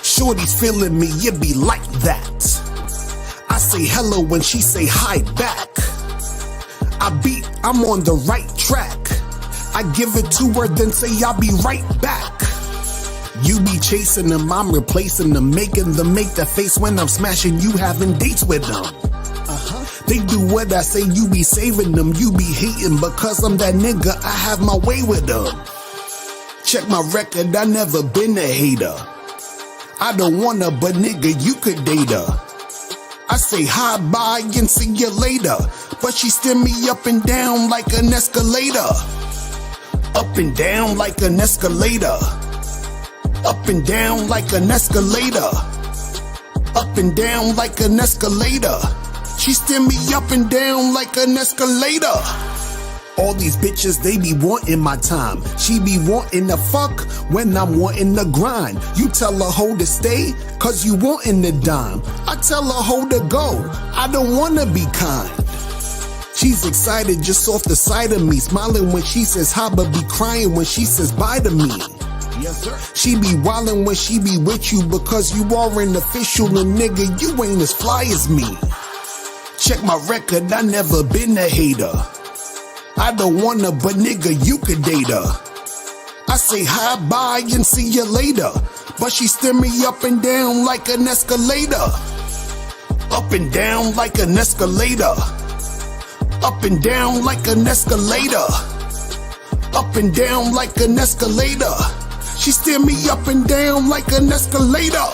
Shorty's feeling me, it be like that. I say hello when she say hi back. I'm on the right track. I give it to her, then say I'll be right back. You be chasing them, I'm replacing them, making them make the face when I'm smashing you, having dates with them. They do what I say, you be saving them, you be hating because I'm that nigga, I have my way with them. Check my record, I never been a hater. I don't wanna, but nigga, you could date her. I say hi, bye, and see you later. But she steer me up and down like an escalator. Up and down like an escalator. Up and down like an escalator. Up and down like an escalator. She steer me up and down like an escalator. All these bitches, they be wanting my time. She be wanting to fuck when I'm wanting to grind. You tell her hoe to stay, cause you wanting the dime. I tell her hoe to go, I don't wanna be kind. She's excited just off the side of me, smiling when she says hi, but be crying when she says bye to me. Yes, sir. She be wildin' when she be with you because you are an official, and nigga, you ain't as fly as me. Check my record, I never been a hater. I don't wanna, but nigga, you could date her. I say hi, bye, and see you later. But she steer me up and down like an escalator. Up and down like an escalator. Up and down like an escalator. Up and down like an escalator. She steer me up and down like an escalator.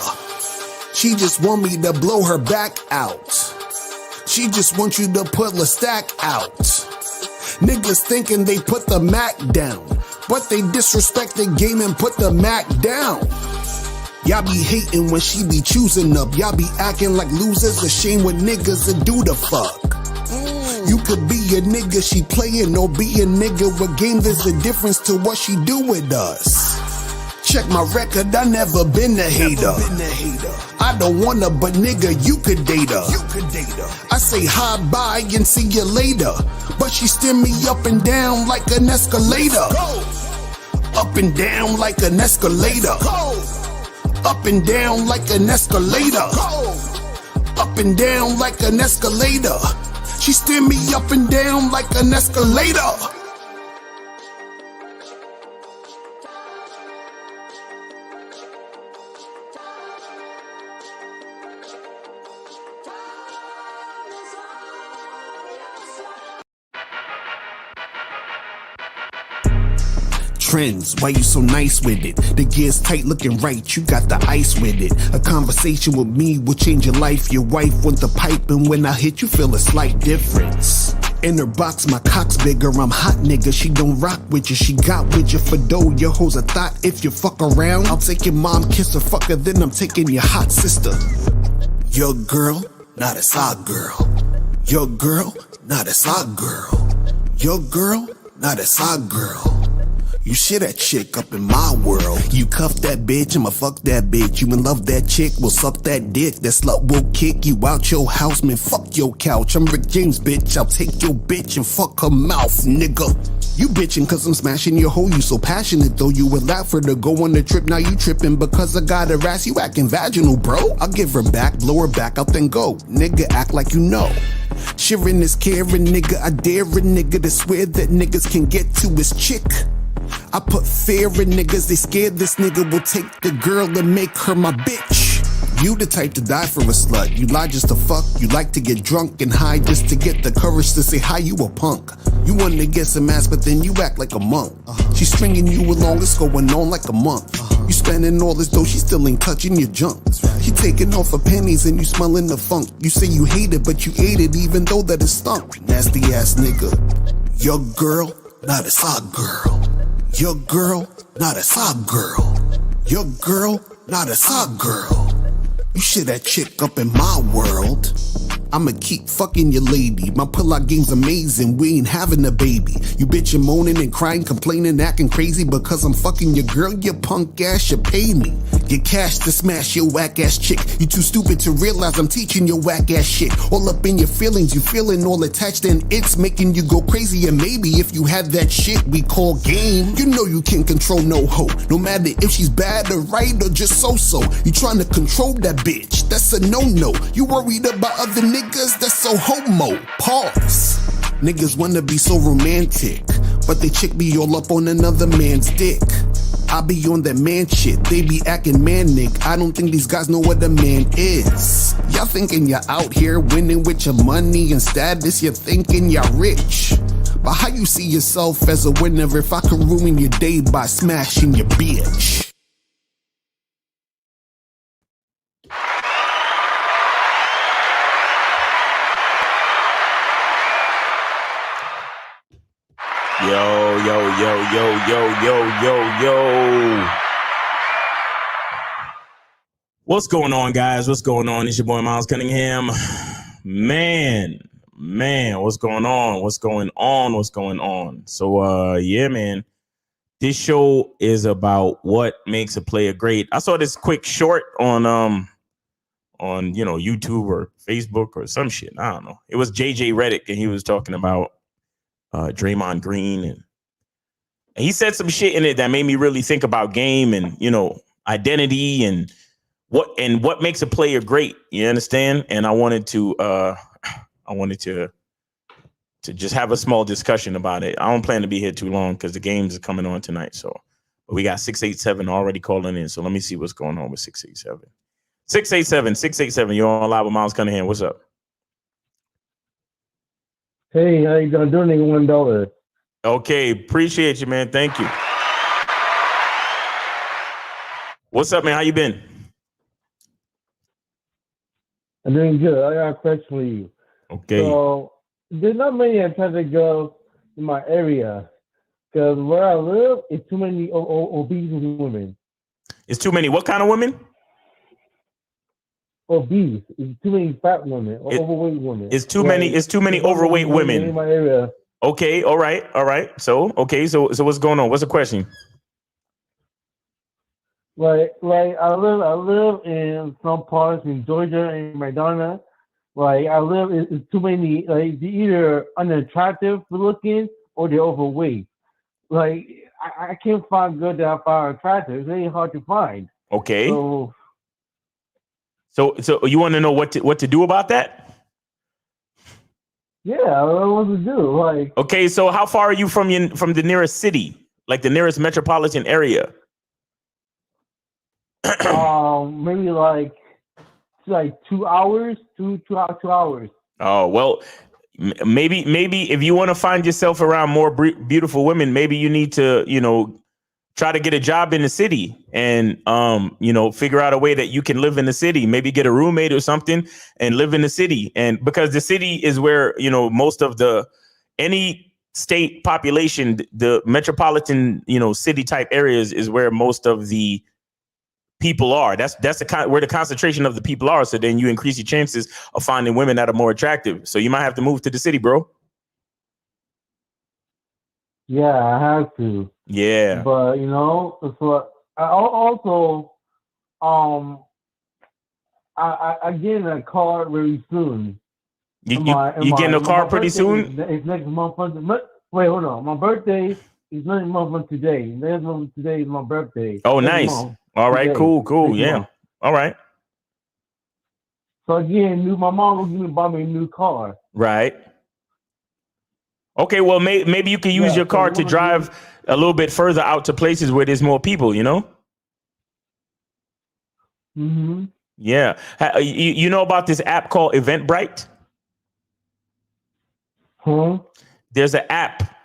She just want me to blow her back out. She just wants you to put the stack out. Niggas thinking they put the Mac down, but they disrespect the game and put the Mac down. Y'all be hating when she be choosing up. Y'all be acting like losers, ashamed when niggas that do the fuck. You could be a nigga she playing or be a nigga with game. There's a difference to what she do with us. Check my record, I never been a hater. I don't wanna, but nigga, you could date her. I say hi, bye, and see you later. But she steer me up and down like an escalator. Up and down like an escalator. Up and down like an escalator. Up and down like an escalator. She steer me up and down like an escalator. Trends, why you so nice with it? The gear's tight, looking right, you got the ice with it. A conversation with me will change your life. Your wife want the pipe, and when I hit you feel a slight difference. In her box, my cock's bigger, I'm hot nigga. She don't rock with you, she got with you for dough. Your hoes a thought, if you fuck around, I'll take your mom, kiss her, fuck her, then I'm taking your hot sister. Your girl, not a side girl. Your girl, not a side girl. Your girl, not a side girl. You shit that chick up in my world. You cuff that bitch, I'ma fuck that bitch. You in love that chick, will suck that dick. That slut will kick you out your house, man, fuck your couch. I'm Rick James, bitch, I'll take your bitch and fuck her mouth, nigga. You bitchin' cause I'm smashing your hoe, you so passionate though. You would laugh for to go on the trip, now you trippin' because I got her ass, you acting vaginal, bro. I'll give her back, blow her back out, then go. Nigga, act like you know. Sharing is caring, nigga, I dare a nigga to swear that niggas can get to his chick. I put fear in niggas, they scared this nigga will take the girl and make her my bitch. You the type to die for a slut, you lie just to fuck. You like to get drunk and high just to get the courage to say hi, you a punk. You want to get some ass but then you act like a monk. She's stringing you along, it's going on like a month. You spending all this dough, she still ain't touching your junk. She taking off her panties and you smelling the funk. You say you hate it but you ate it even though that it stunk. Nasty ass nigga. Your girl, not a side girl. Your girl, not a side girl. Your girl, not a side girl. You shit that chick up in my world. I'ma keep fucking your lady. My pull-out game's amazing, we ain't having a baby. You bitchin' moaning and crying, complaining, acting crazy because I'm fucking your girl, you punk ass, you pay me. Get cash to smash your whack ass chick. You too stupid to realize I'm teaching your whack ass shit. All up in your feelings, you feeling all attached, and it's making you go crazy. And maybe if you had that shit we call game, you know you can't control no hoe. No matter if she's bad or right or just so-so. You trying to control that bitch, that's a no-no. You worried about other niggas, that's so homo. Pause. Niggas wanna be so romantic, but they chick be all up on another man's dick. I be on that man shit, they be acting manic. I don't think these guys know what a man is. Y'all thinking you're out here winning with your money and status, you're thinking you're rich. But how you see yourself as a winner if I could ruin your day by smashing your bitch? Yo. What's going on, guys? What's going on? It's your boy, Miles Cunningham. Man, what's going on? So, yeah, man, this show is about what makes a player great. I saw this quick short on YouTube or Facebook or some shit. I don't know. It was JJ Redick, and he was talking about Draymond Green, and he said some shit in it that made me really think about game and, identity and what makes a player great. You understand? And I wanted to just have a small discussion about it. I don't plan to be here too long because the games are coming on tonight. So, but we got 687 already calling in. So let me see what's going on with 687. 687. You're on live with Miles Cunningham. What's up? Hey, how you doing? Doing $1. Okay, appreciate you, man. Thank you. What's up, man? How you been? I'm doing good. I got a question for you. Okay. So there's not many attractive girls in my area because where I live, it's too many obese women. It's too many what kind of women? Obese. It's too many fat women, overweight women. It's too many overweight women in my area. Okay, all right. So what's going on? What's the question? Like I live in some parts in Georgia and Madonna. Like I live in too many. Like they're either unattractive for looking or they're overweight. Like I can't find girls that I find attractive. It's really hard to find. Okay. So you want to know what to do about that? Yeah, I don't know what to do. Like, okay, so how far are you from the nearest city, like the nearest metropolitan area? Maybe like 2 hours, two hours. Oh well, maybe if you want to find yourself around more beautiful women, maybe you need to try to get a job in the city and figure out a way that you can live in the city. Maybe get a roommate or something and live in the city. And because the city is where most of any state population, the metropolitan city type areas is where most of the people are. That's where the concentration of the people are. So then you increase your chances of finding women that are more attractive. So you might have to move to the city, bro. Yeah, I have to. Yeah. But so I also I get in a car very soon. You getting a car pretty soon? It's next month. Wait, hold on. My birthday is next month from today. Next month today is my birthday. Oh, nice. All right, today. Cool. Yeah. Month. All right. So again, my mom will buy me a new car. Right. Okay, well, maybe you can use your car to drive a little bit further out to places where there's more people, Mm-hmm. Yeah. You know about this app called Eventbrite? Huh? There's an app.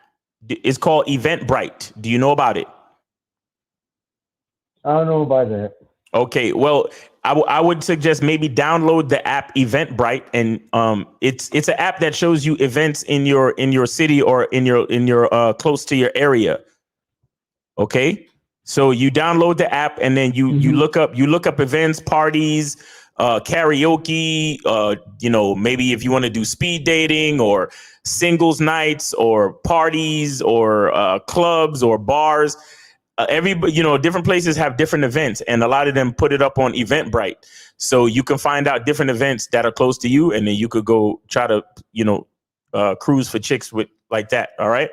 It's called Eventbrite. Do you know about it? I don't know about that. Okay, well, I would suggest maybe download the app Eventbrite, and it's an app that shows you events in your city or in your close to your area. Okay, so you download the app and then you look up events, parties, karaoke. Maybe if you want to do speed dating or singles nights or parties or clubs or bars. different places have different events, and a lot of them put it up on Eventbrite, so you can find out different events that are close to you, and then you could go try to cruise for chicks with like that. All right.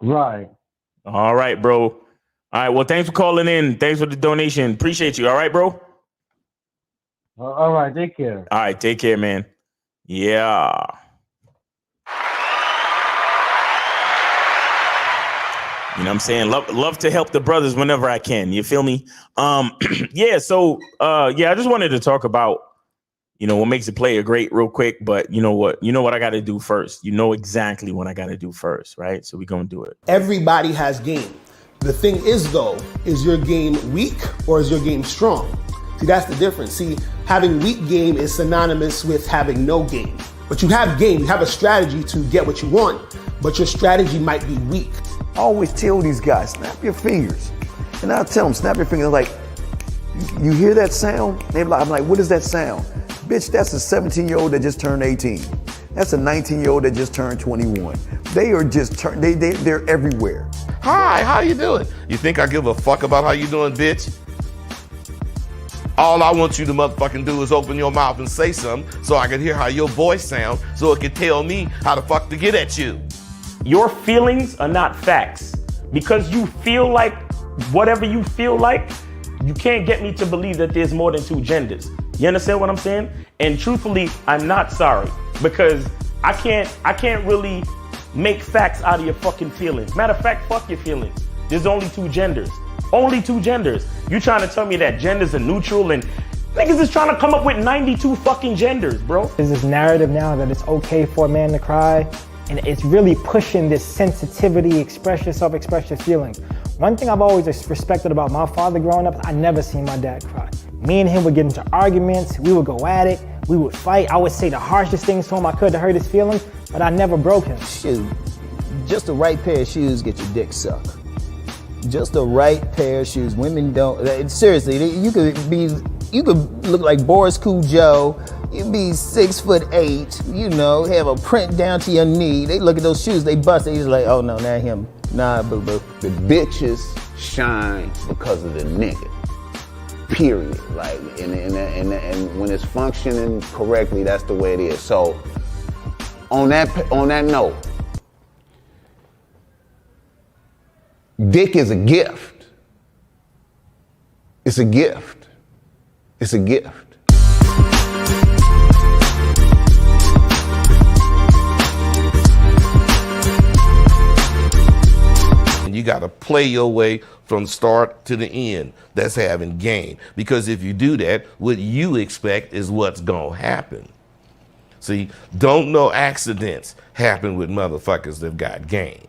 Right. All right, bro. All right. Well, thanks for calling in. Thanks for the donation. Appreciate you. All right, bro. All right. Take care. All right. Take care, man. Yeah. You know what I'm saying? Love to help the brothers whenever I can. You feel me? Yeah. So, I just wanted to talk about, what makes a player great real quick. But you know what I got to do first. You know exactly what I got to do first, right? So we're going to do it. Everybody has game. The thing is, though, is your game weak or is your game strong? See, that's the difference. See, having weak game is synonymous with having no game. But you have game, you have a strategy to get what you want, but your strategy might be weak. I always tell these guys, snap your fingers. And I'll tell them, snap your fingers. Like, you hear that sound? I'm like, what is that sound? Bitch, that's a 17-year-old that just turned 18. That's a 19-year-old that just turned 21. They are just, they're everywhere. Hi, how you doing? You think I give a fuck about how you doing, bitch? All I want you to motherfucking do is open your mouth and say something so I can hear how your voice sounds so it can tell me how the fuck to get at you. Your feelings are not facts. Because you feel like whatever you feel like, you can't get me to believe that there's more than two genders. You understand what I'm saying? And truthfully, I'm not sorry because I can't really make facts out of your fucking feelings. Matter of fact, fuck your feelings. There's only two genders. Only two genders. You trying to tell me that genders are neutral and niggas is trying to come up with 92 fucking genders, bro. There's this narrative now that it's okay for a man to cry, and it's really pushing this sensitivity, express yourself, express your feelings. One thing I've always respected about my father growing up, I never seen my dad cry. Me and him would get into arguments, we would go at it, we would fight. I would say the harshest things to him I could to hurt his feelings, but I never broke him. Shoot, just the right pair of shoes get your dick sucked. Just the right pair of shoes. Women don't, seriously, you could look like Boris Joe. You'd be 6'8", have a print down to your knee. They look at those shoes, they bust, they just like, oh no, not him. Nah, boo-boo. The bitches shine because of the nigga. Period. Like, and when it's functioning correctly, that's the way it is. So, on that note, dick is a gift. It's a gift. It's a gift. You got to play your way from start to the end. That's having game. Because if you do that, what you expect is what's going to happen. See, don't no accidents happen with motherfuckers that got game.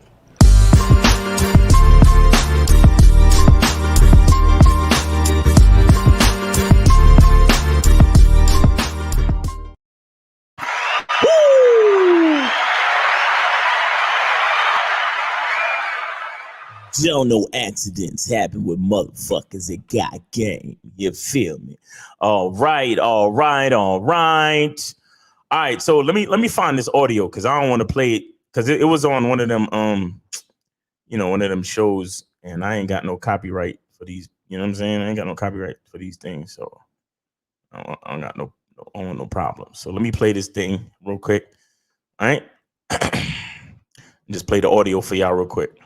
Don't know accidents happen with motherfuckers that got game. You feel me? All right. All right. So let me find this audio because I don't want to play it because it was on one of them one of them shows, and I ain't got no copyright for these. You know what I'm saying? I ain't got no copyright for these things, so I don't got no problem. So let me play this thing real quick. All right. Just play the audio for y'all real quick.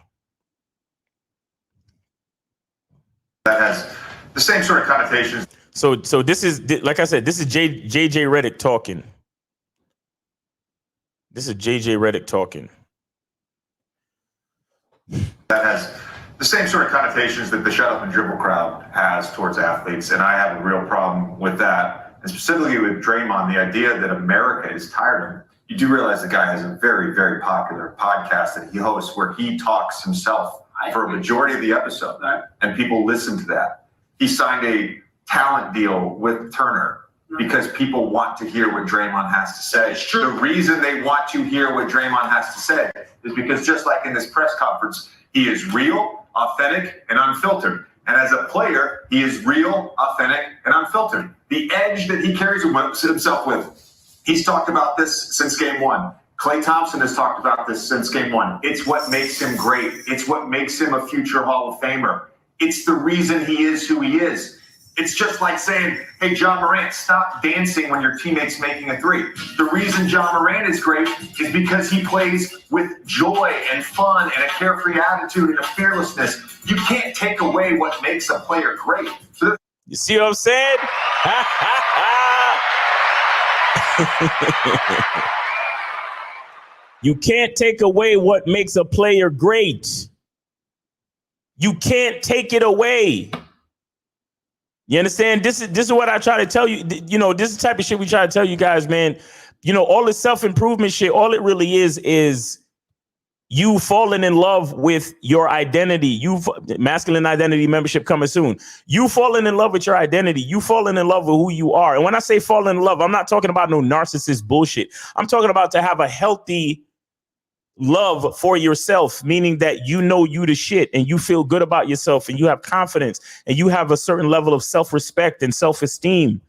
That has the same sort of connotations. So this is, like I said, this is JJ Redick talking. This is JJ Redick talking. That has the same sort of connotations that the shut up and dribble crowd has towards athletes, and I have a real problem with that. And specifically with Draymond, the idea that America is tired of him. You do realize the guy has a very, very popular podcast that he hosts where he talks himself for a majority of the episode, and people listen to that. He signed a talent deal with Turner because people want to hear what Draymond has to say. The reason they want to hear what Draymond has to say is because just like in this press conference, he is real, authentic, and unfiltered. And as a player, he is real, authentic, and unfiltered. The edge that he carries himself with, he's talked about this since game one. Klay Thompson has talked about this since game one. It's what makes him great. It's what makes him a future Hall of Famer. It's the reason he is who he is. It's just like saying, hey, John Morant, stop dancing when your teammate's making a three. The reason John Morant is great is because he plays with joy and fun and a carefree attitude and a fearlessness. You can't take away what makes a player great. So you see what I'm saying? You can't take away what makes a player great. You can't take it away. You understand? This is what I try to tell you. You know, this is the type of shit we try to tell you guys, man. You know, all this self-improvement shit, all it really is you falling in love with your identity. Masculine identity membership coming soon. You falling in love with your identity. You falling in love with who you are. And when I say falling in love, I'm not talking about no narcissist bullshit. I'm talking about to have a healthy love for yourself, meaning that you know you the shit and you feel good about yourself and you have confidence and you have a certain level of self-respect and self-esteem.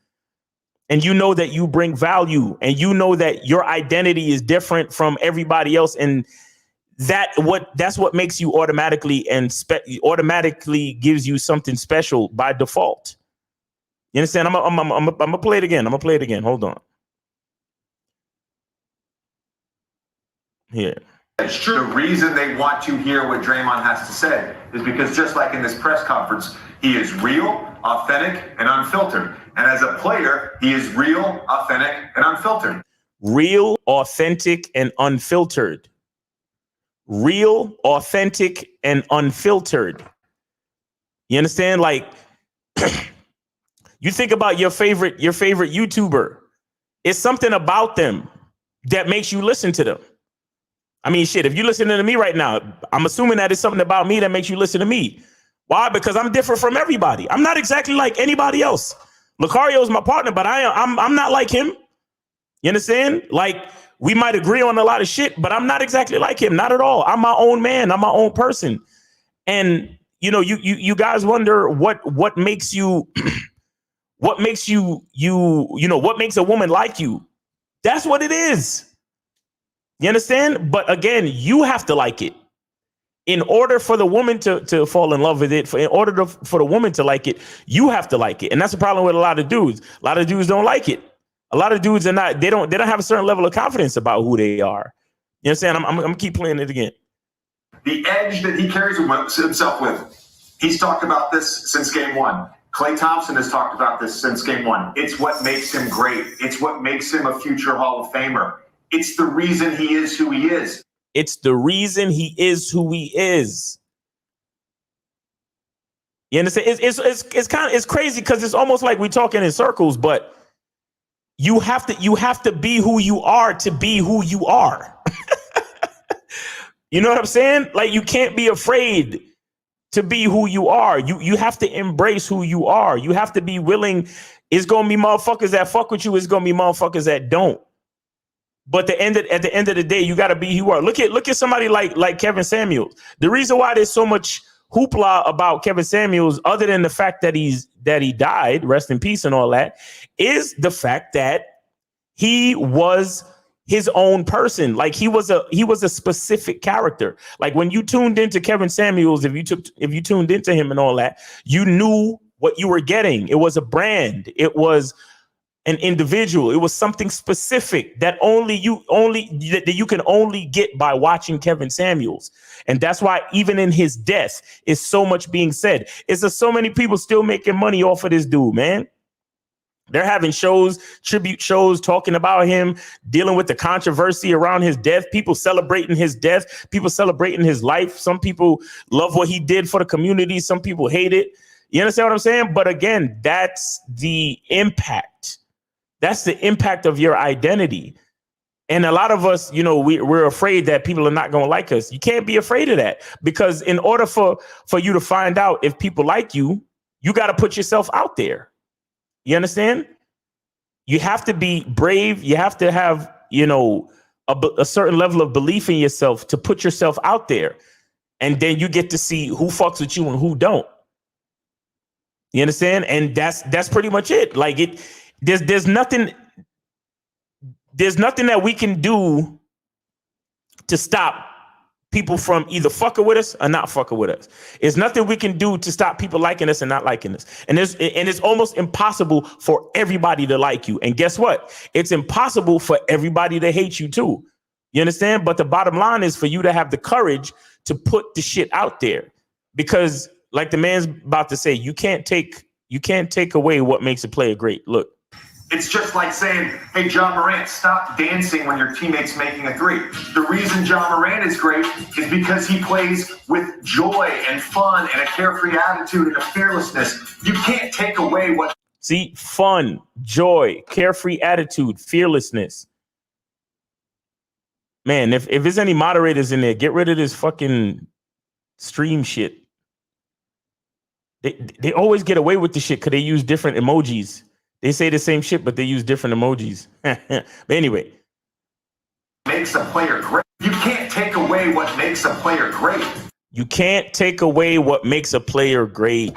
And you know that you bring value and you know that your identity is different from everybody else. And that's what makes you automatically automatically gives you something special by default. You understand? I'm gonna play it again. Hold on. Here. It's true. The reason they want to hear what Draymond has to say is because just like in this press conference, he is real, authentic, and unfiltered. And as a player, he is real, authentic, and unfiltered. Real, authentic, and unfiltered. Real, authentic, and unfiltered. You understand? Like, you think about your favorite YouTuber. It's something about them that makes you listen to them. I mean, shit, if you're listening to me right now, I'm assuming that it's something about me that makes you listen to me. Why? Because I'm different from everybody. I'm not exactly like anybody else. Lucario is my partner, but I'm not like him. You understand? Like, we might agree on a lot of shit, but I'm not exactly like him. Not at all. I'm my own man. I'm my own person. And, you know, you guys wonder what makes you, what makes you know, what makes a woman like you? That's what it is. You understand? But again, you have to like it. In order for the woman to fall in love with it, in order for the woman to like it, you have to like it. And that's the problem with a lot of dudes. A lot of dudes don't like it. A lot of dudes they don't have a certain level of confidence about who they are. You understand? I'm gonna keep playing it again. The edge that he carries himself with, he's talked about this since game one. Klay Thompson has talked about this since game one. It's what makes him great. It's what makes him a future Hall of Famer. It's the reason he is who he is. It's the reason he is who he is. You understand? It's crazy because it's almost like we're talking in circles, but you have to be who you are to be who you are. You know what I'm saying? Like, you can't be afraid to be who you are. You have to embrace who you are. You have to be willing. It's gonna be motherfuckers that fuck with you. It's gonna be motherfuckers that don't. But at the end of the day, you got to be who you are. Look at somebody like Kevin Samuels. The reason why there's so much hoopla about Kevin Samuels, other than the fact that he died, rest in peace and all that, is the fact that he was his own person. Like, he was a specific character. Like, when you tuned into Kevin Samuels, if you tuned into him and all that, you knew what you were getting. It was a brand. It was an individual. It was something specific that you can only get by watching Kevin Samuels. And that's why even in his death is so much being said. It's just so many people still making money off of this dude, man. They're having shows, tribute shows, talking about him, dealing with the controversy around his death, people celebrating his death, people celebrating his life. Some people love what he did for the community. Some people hate it. You understand what I'm saying? But again, that's the impact. That's the impact of your identity. And a lot of us, you know, we're afraid that people are not going to like us. You can't be afraid of that, because in order for you to find out if people like you, you got to put yourself out there. You understand? You have to be brave. You have to have, you know, a certain level of belief in yourself to put yourself out there. And then you get to see who fucks with you and who don't. You understand? And that's pretty much it. Like, there's nothing that we can do to stop people from either fucking with us or not fucking with us. There's nothing we can do to stop people liking us and not liking us. And it's almost impossible for everybody to like you. And guess what? It's impossible for everybody to hate you too. You understand? But the bottom line is for you to have the courage to put the shit out there. Because like the man's about to say, you can't take away what makes a player great. Look. It's just like saying, hey, John Morant, stop dancing when your teammate's making a three. The reason John Morant is great is because he plays with joy and fun and a carefree attitude and a fearlessness. You can't take away what... See, fun, joy, carefree attitude, fearlessness. Man, if there's any moderators in there, get rid of this fucking stream shit. They always get away with the shit because they use different emojis. They say the same shit, but they use different emojis. But anyway. Makes a player great. You can't take away what makes a player great. You can't take away what makes a player great.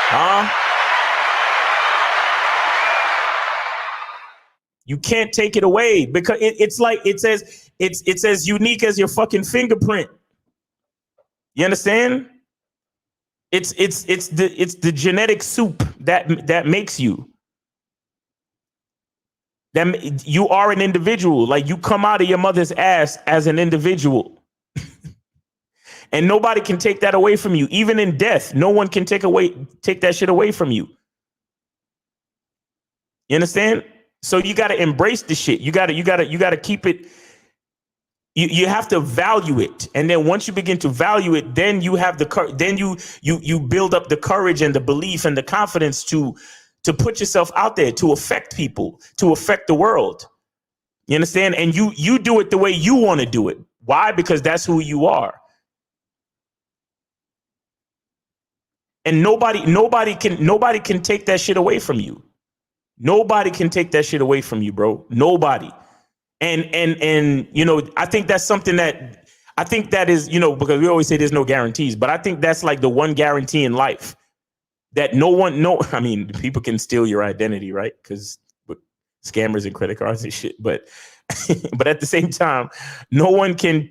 Huh? You can't take it away because it's like it says it's as unique as your fucking fingerprint. You understand? It's the genetic soup that makes you. That you are an individual. Like you come out of your mother's ass as an individual. And nobody can take that away from you. Even in death, no one can take that shit away from you. You understand? So you got to embrace the shit. You got to keep it. You have to value it, and then once you begin to value it, then you have then you build up the courage and the belief and the confidence to put yourself out there, to affect people, to affect the world. You understand? And you do it the way you want to do it. Why? Because that's who you are. And nobody can take that shit away from you. Nobody can take that shit away from you, bro. Nobody. And you know, I think that's something that is, you know, because we always say there's no guarantees, but I think that's like the one guarantee in life that I mean, people can steal your identity, right? Because scammers and credit cards and shit, but at the same time, no one can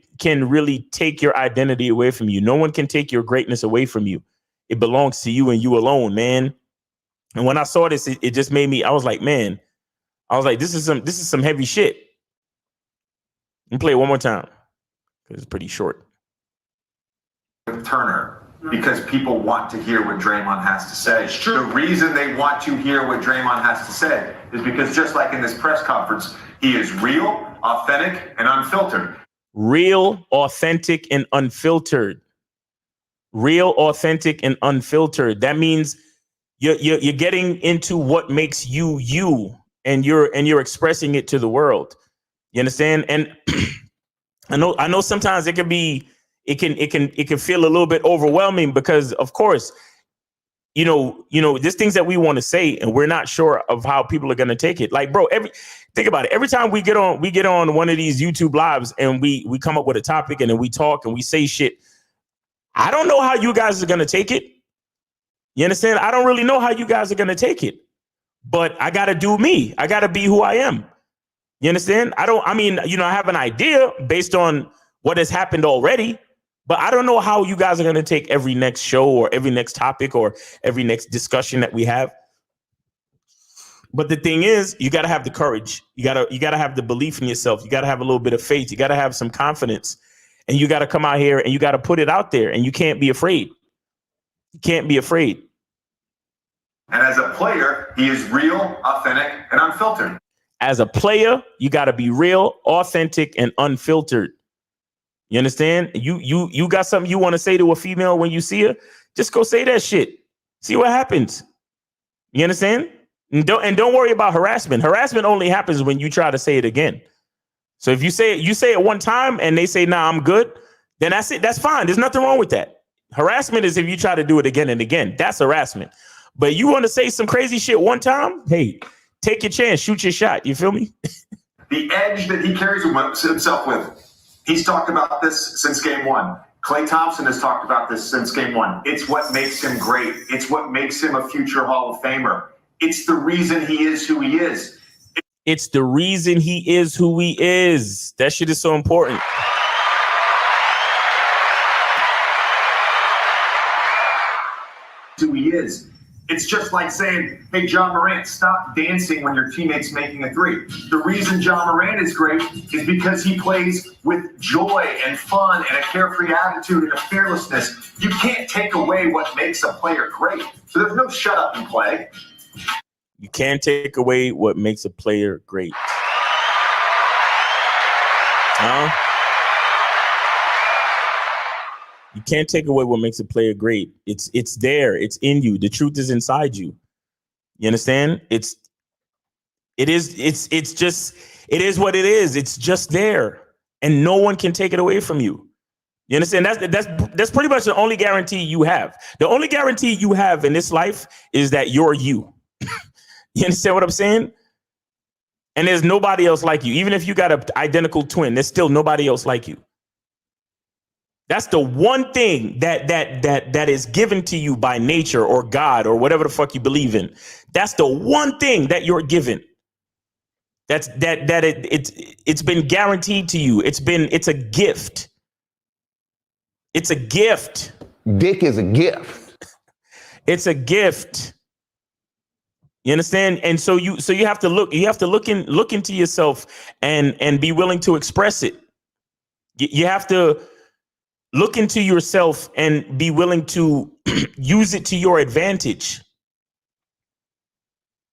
really take your identity away from you. No one can take your greatness away from you. It belongs to you and you alone, man. And when I saw this, it just made me, I was like, this is some heavy shit. Let me play it one more time because it's pretty short. Turner, because people want to hear what Draymond has to say. It's true. The reason they want to hear what Draymond has to say is because just like in this press conference, he is real, authentic, and unfiltered. Real, authentic, and unfiltered. Real, authentic, and unfiltered. That means you're getting into what makes you you, and you're expressing it to the world. You understand? And I know sometimes it can feel a little bit overwhelming because, of course, you know, there's things that we want to say and we're not sure of how people are going to take it. Like, bro, think about it. Every time we get on one of these YouTube lives and we come up with a topic and then we talk and we say shit. I don't know how you guys are going to take it. You understand? I don't really know how you guys are going to take it, but I got to do me. I got to be who I am. You understand? I have an idea based on what has happened already, but I don't know how you guys are going to take every next show or every next topic or every next discussion that we have. But the thing is, you got to have the courage. You got to have the belief in yourself. You got to have a little bit of faith. You got to have some confidence, and you got to come out here and you got to put it out there, and you can't be afraid. You can't be afraid. And as a player, he is real, authentic, and unfiltered. As a player, you got to be real, authentic, and unfiltered. You understand? You got something you want to say to a female when you see her? Just go say that shit. See what happens. You understand? And don't worry about harassment. Harassment only happens when you try to say it again. So if you say it one time and they say, nah, I'm good, then that's it. That's fine. There's nothing wrong with that. Harassment is if you try to do it again and again. That's harassment. But you want to say some crazy shit one time? Hey, take your chance, shoot your shot. You feel me? The edge that he carries himself with, he's talked about this since game one. Klay Thompson has talked about this since game one. It's what makes him great. It's what makes him a future Hall of Famer. It's the reason he is who he is. It's the reason he is who he is. That shit is so important. Who he is. It's just like saying, hey, John Morant, stop dancing when your teammate's making a three. The reason John Morant is great is because he plays with joy and fun and a carefree attitude and a fearlessness. You can't take away what makes a player great. So there's no shut up and play. You can't take away what makes a player great. You can't take away what makes a player great. It's there. It's in you. The truth is inside you. You understand? It is what it is. It's just there. And no one can take it away from you. You understand? That's pretty much the only guarantee you have. The only guarantee you have in this life is that you're you. You understand what I'm saying? And there's nobody else like you. Even if you got an identical twin, there's still nobody else like you. That's the one thing that is given to you by nature or God or whatever the fuck you believe in. That's the one thing that you're given. It's been guaranteed to you. It's a gift. It's a gift. Dick is a gift. It's a gift. You understand? And so you have to look into yourself and be willing to express it. You have to look into yourself and be willing to use it to your advantage.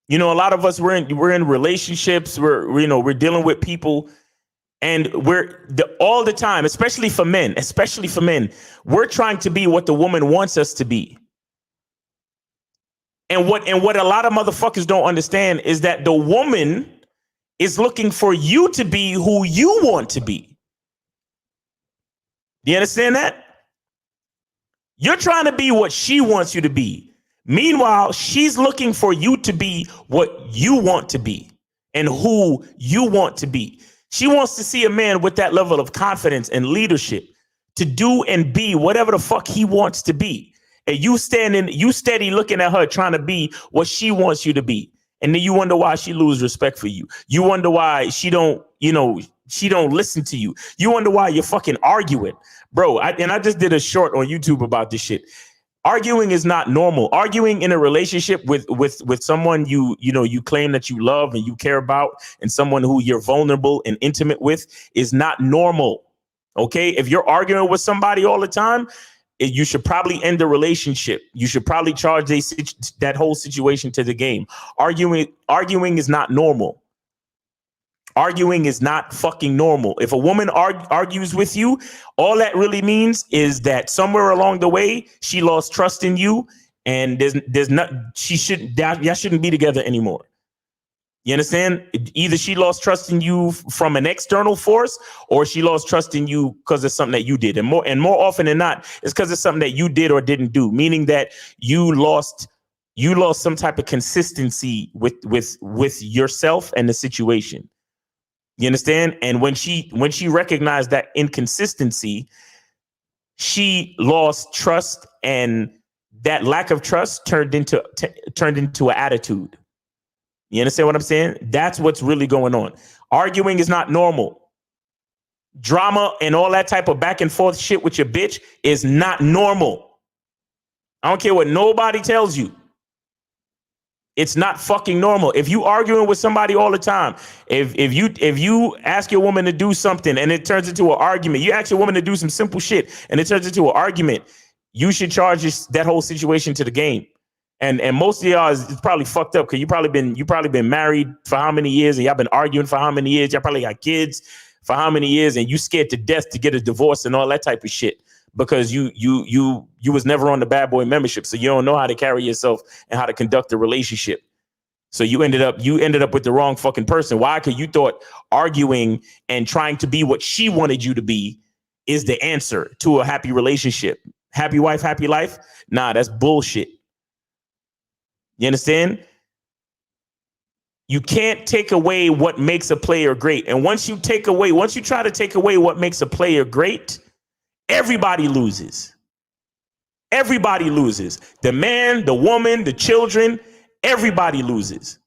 You know, a lot of us we're in relationships, we're dealing with people, and all the time, especially for men, we're trying to be what the woman wants us to be. And what a lot of motherfuckers don't understand is that the woman is looking for you to be who you want to be. Do you understand that? You're trying to be what she wants you to be. Meanwhile, she's looking for you to be what you want to be and who you want to be. She wants to see a man with that level of confidence and leadership to do and be whatever the fuck he wants to be. And you steady looking at her trying to be what she wants you to be. And then you wonder why she loses respect for you. You wonder why she don't listen to you. You wonder why you're fucking arguing. Bro, I just did a short on YouTube about this shit. Arguing is not normal. Arguing in a relationship with someone you claim that you love and you care about, and someone who you're vulnerable and intimate with, is not normal. Okay? If you're arguing with somebody all the time, you should probably end the relationship. You should probably charge that whole situation to the game. Arguing is not normal. Arguing is not fucking normal. If a woman argues with you, all that really means is that somewhere along the way, she lost trust in you, and y'all shouldn't be together anymore. You understand? Either she lost trust in you from an external force, or she lost trust in you because of something that you did. And more often than not, it's because of something that you did or didn't do, meaning that you lost some type of consistency with yourself and the situation. You understand? And when she recognized that inconsistency, she lost trust, and that lack of trust turned into an attitude. You understand what I'm saying? That's what's really going on. Arguing is not normal. Drama and all that type of back and forth shit with your bitch is not normal. I don't care what nobody tells you. It's not fucking normal. If you arguing with somebody all the time, if you ask your woman to do something and it turns into an argument, you ask your woman to do some simple shit and it turns into an argument, you should charge that whole situation to the game. And most of y'all is probably fucked up because you probably been married for how many years, and y'all been arguing for how many years? Y'all probably got kids for how many years, and you scared to death to get a divorce and all that type of shit because you was never on the bad boy membership, so you don't know how to carry yourself and how to conduct a relationship. So you ended up with the wrong fucking person. Why? Because you thought arguing and trying to be what she wanted you to be is the answer to a happy relationship. Happy wife, happy life? Nah, that's bullshit. You understand? You can't take away what makes a player great. And once you try to take away what makes a player great, everybody loses. Everybody loses. The man, the woman, the children, everybody loses.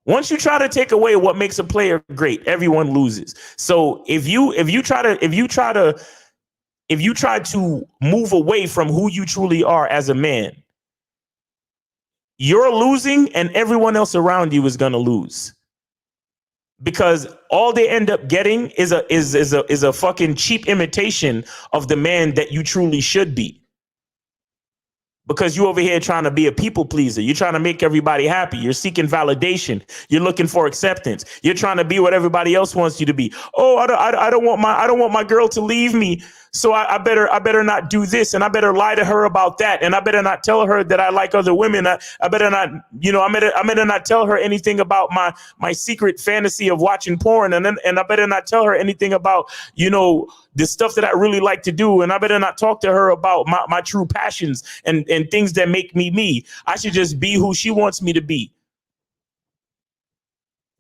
Once you try to take away what makes a player great, everyone loses. So if you try to move away from who you truly are as a man, you're losing and everyone else around you is going to lose. Because all they end up getting is a fucking cheap imitation of the man that you truly should be. Because you over here trying to be a people pleaser. You're trying to make everybody happy. You're seeking validation. You're looking for acceptance. You're trying to be what everybody else wants you to be. Oh, I don't want my girl to leave me. So I better not do this, and I better lie to her about that, and I better not tell her that I like other women. I better not, I better not tell her anything about my secret fantasy of watching porn, and I better not tell her anything about the stuff that I really like to do, and I better not talk to her about my true passions and things that make me me. I should just be who she wants me to be.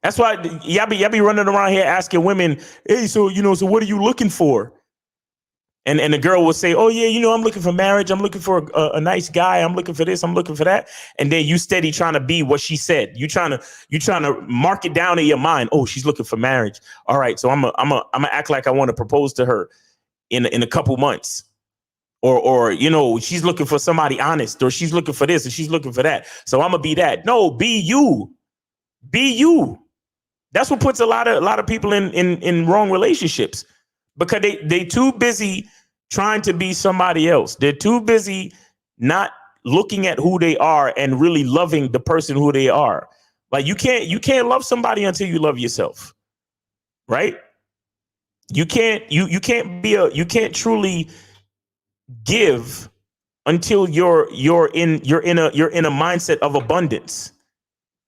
That's why y'all be running around here asking women, hey, so what are you looking for? And the girl will say, oh, yeah, I'm looking for marriage. I'm looking for a nice guy. I'm looking for this. I'm looking for that. And then you steady trying to be what she said. You trying to mark it down in your mind. Oh, she's looking for marriage. All right. So I'm gonna act like I want to propose to her in a couple months. Or she's looking for somebody honest, or she's looking for this, or she's looking for that. So I'm gonna be that. No, be you. Be you. That's what puts a lot of people in wrong relationships, because they too busy trying to be somebody else. They're too busy not looking at who they are and really loving the person who they are. Like you can't love somebody until you love yourself, right? You can't truly give until you're in a mindset of abundance.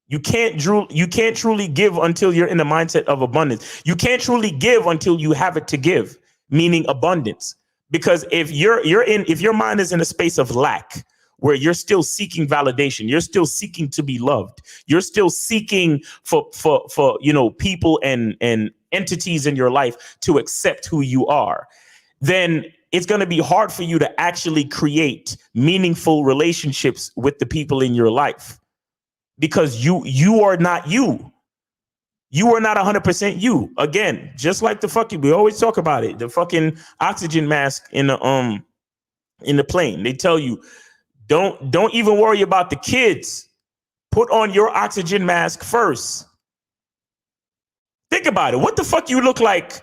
You can't truly give until you're in a mindset of abundance. You can't truly give until you have it to give, meaning abundance. Because if your mind is in a space of lack, where you're still seeking validation, you're still seeking to be loved, you're still seeking for people and entities in your life to accept who you are, then it's going to be hard for you to actually create meaningful relationships with the people in your life, because you are not you. You are not 100% you. Again, just like we always talk about it, the fucking oxygen mask in the plane. They tell you, don't even worry about the kids. Put on your oxygen mask first. Think about it. What the fuck you look like?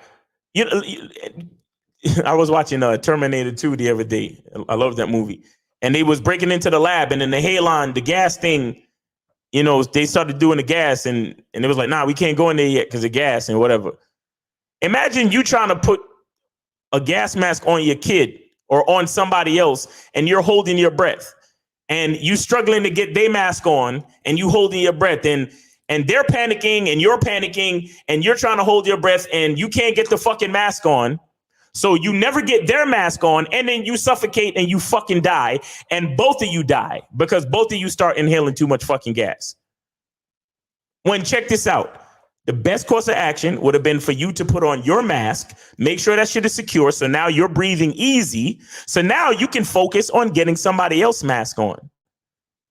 I was watching Terminator 2 the other day. I love that movie. And they was breaking into the lab, and then the halon, the gas thing, they started doing the gas, and it was like, nah, we can't go in there yet because of gas and whatever. Imagine you trying to put a gas mask on your kid or on somebody else, and you're holding your breath, and you struggling to get their mask on, and you holding your breath, and they're panicking, and you're panicking, and you're trying to hold your breath, and you can't get the fucking mask on. So you never get their mask on, and then you suffocate and you fucking die, and both of you die because both of you start inhaling too much fucking gas. When, check this out, the best course of action would have been for you to put on your mask, make sure that shit is secure, so now you're breathing easy, so now you can focus on getting somebody else's mask on.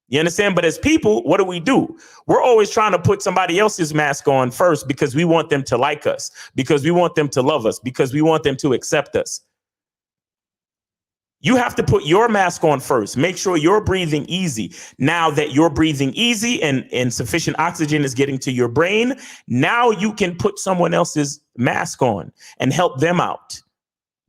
You understand? But as people, what do? We're always trying to put somebody else's mask on first because we want them to like us, because we want them to love us, because we want them to accept us. You have to put your mask on first. Make sure you're breathing easy. Now that you're breathing easy and sufficient oxygen is getting to your brain, now you can put someone else's mask on and help them out.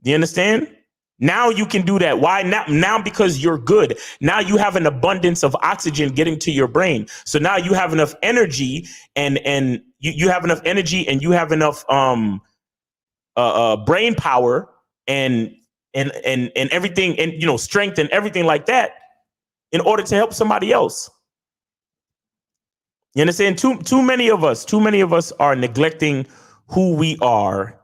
Do you understand? Now you can do that. Why? Now because you're good. Now you have an abundance of oxygen getting to your brain. So now you have enough energy and you have enough energy and you have enough brain power and everything, and strength and everything like that in order to help somebody else. You understand? Too many of us are neglecting who we are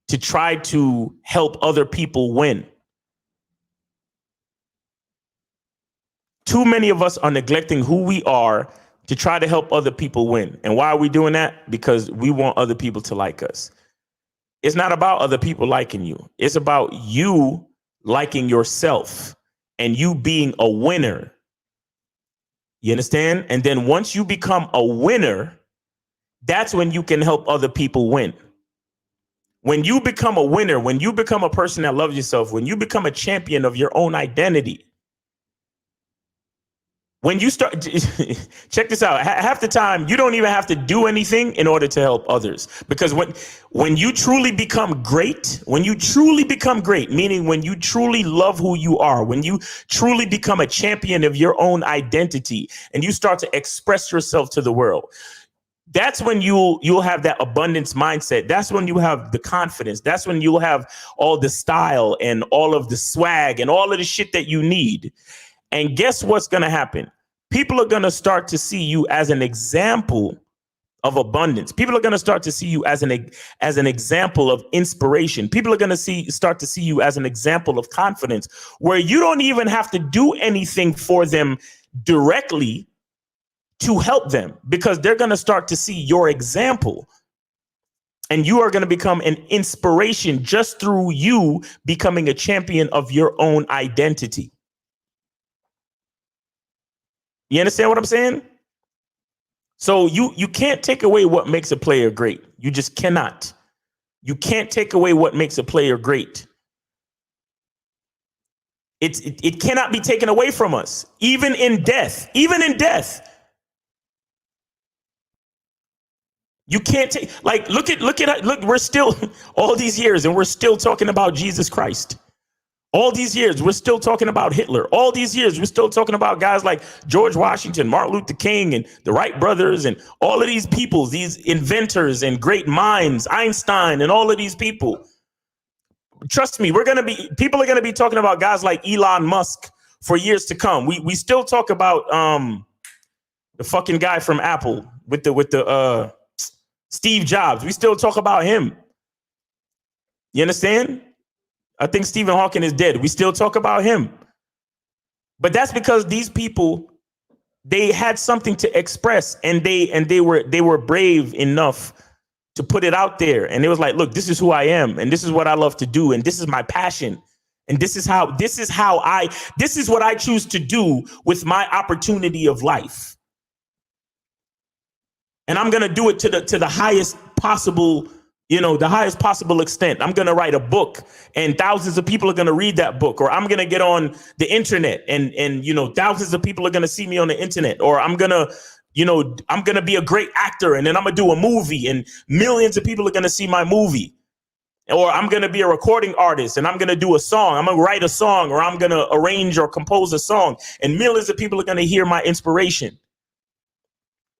to try to help other people win. Too many of us are neglecting who we are to try to help other people win. And why are we doing that? Because we want other people to like us. It's not about other people liking you. It's about you liking yourself and you being a winner. You understand? And then once you become a winner, that's when you can help other people win. When you become a winner, when you become a person that loves yourself, when you become a champion of your own identity, when you start, check this out, half the time you don't even have to do anything in order to help others. Because when you truly become great, meaning when you truly love who you are, when you truly become a champion of your own identity and you start to express yourself to the world, that's when you'll have that abundance mindset. That's when you have the confidence. That's when you'll have all the style and all of the swag and all of the shit that you need. And guess what's going to happen? People are going to start to see you as an example of abundance. People are going to start to see you as an example of inspiration. People are going to start to see you as an example of confidence, where you don't even have to do anything for them directly to help them, because they're going to start to see your example. And you are going to become an inspiration just through you becoming a champion of your own identity. You understand what I'm saying? So you can't take away what makes a player great. You just cannot. You can't take away what makes a player great. It cannot be taken away from us, even in death. Even in death. You can't take, like, look, we're still all these years and we're still talking about Jesus Christ. All these years, we're still talking about Hitler. All these years, we're still talking about guys like George Washington, Martin Luther King, and the Wright brothers, and all of these people, these inventors and great minds, Einstein, and all of these people. Trust me, people are going to be talking about guys like Elon Musk for years to come. We still talk about the fucking guy from Apple with the Steve Jobs. We still talk about him. You understand? I think Stephen Hawking is dead. We still talk about him. But that's because these people, they had something to express, and they were brave enough to put it out there. And it was like, look, this is who I am, and this is what I love to do, and this is my passion. And this is what I choose to do with my opportunity of life. And I'm going to do it to the highest possible, the highest possible extent. I'm going to write a book, and thousands of people are going to read that book. Or I'm going to get on the internet, and thousands of people are going to see me on the internet. Or I'm going to be a great actor, and then I'm going to do a movie, and millions of people are going to see my movie. Or I'm going to be a recording artist, and I'm going to do a song. I'm going to write a song, or I'm going to arrange or compose a song, and millions of people are going to hear my inspiration.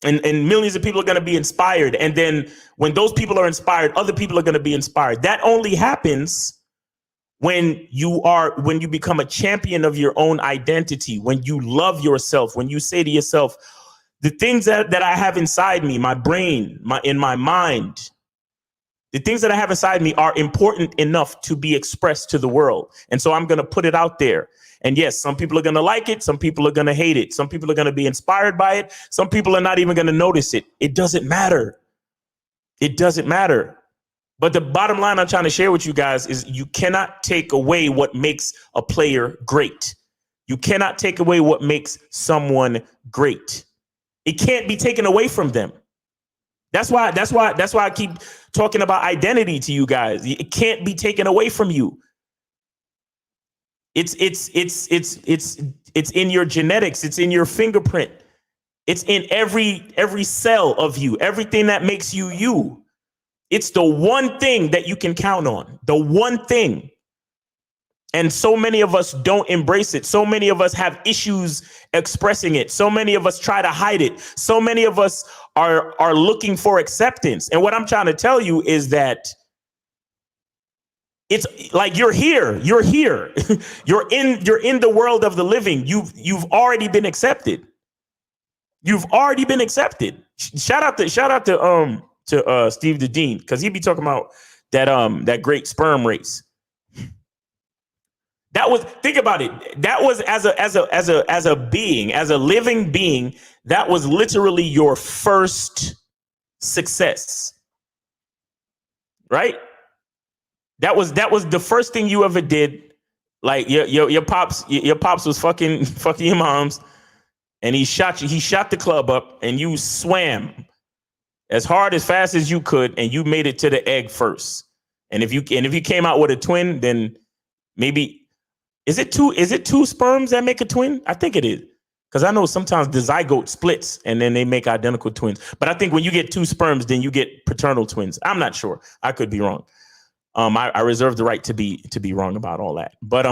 And millions of people are going to be inspired. And then when those people are inspired, other people are going to be inspired. That only happens when you become a champion of your own identity, when you love yourself, when you say to yourself, the things that I have inside me, my brain, in my mind, the things that I have inside me are important enough to be expressed to the world. And so I'm going to put it out there. And yes, some people are going to like it. Some people are going to hate it. Some people are going to be inspired by it. Some people are not even going to notice it. It doesn't matter. It doesn't matter. But the bottom line I'm trying to share with you guys is you cannot take away what makes a player great. You cannot take away what makes someone great. It can't be taken away from them. That's why I keep talking about identity to you guys. It can't be taken away from you. It's in your genetics. It's in your fingerprint. It's in every cell of you, everything that makes you you. It's the one thing that you can count on, the one thing. And so many of us don't embrace it. So many of us have issues expressing it. So many of us try to hide it. So many of us are looking for acceptance. And what I'm trying to tell you is that it's like you're here. You're here. You're in the world of the living. You've already been accepted. You've already been accepted. Shout out to Steve the Dean, because he be talking about that great sperm race. Think about it. That was as a being, as a living being, that was literally your first success. Right? That was the first thing you ever did. Like your pops was fucking your moms, and he shot the club up, and you swam as hard as fast as you could, and you made it to the egg first. And if you came out with a twin, then maybe is it two sperms that make a twin? I think it is. Because I know sometimes the zygote splits and then they make identical twins. But I think when you get two sperms, then you get paternal twins. I'm not sure. I could be wrong. I reserve the right to be wrong about all that. But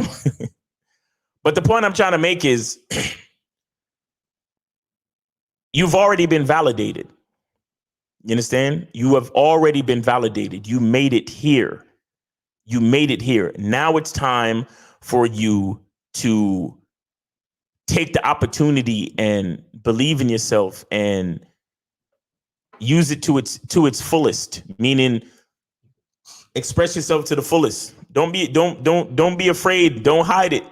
but the point I'm trying to make is you've already been validated. You understand? You have already been validated. You made it here. You made it here. Now it's time for you to take the opportunity and believe in yourself and use it to its fullest, meaning express yourself to the fullest. Don't be afraid. Don't hide it.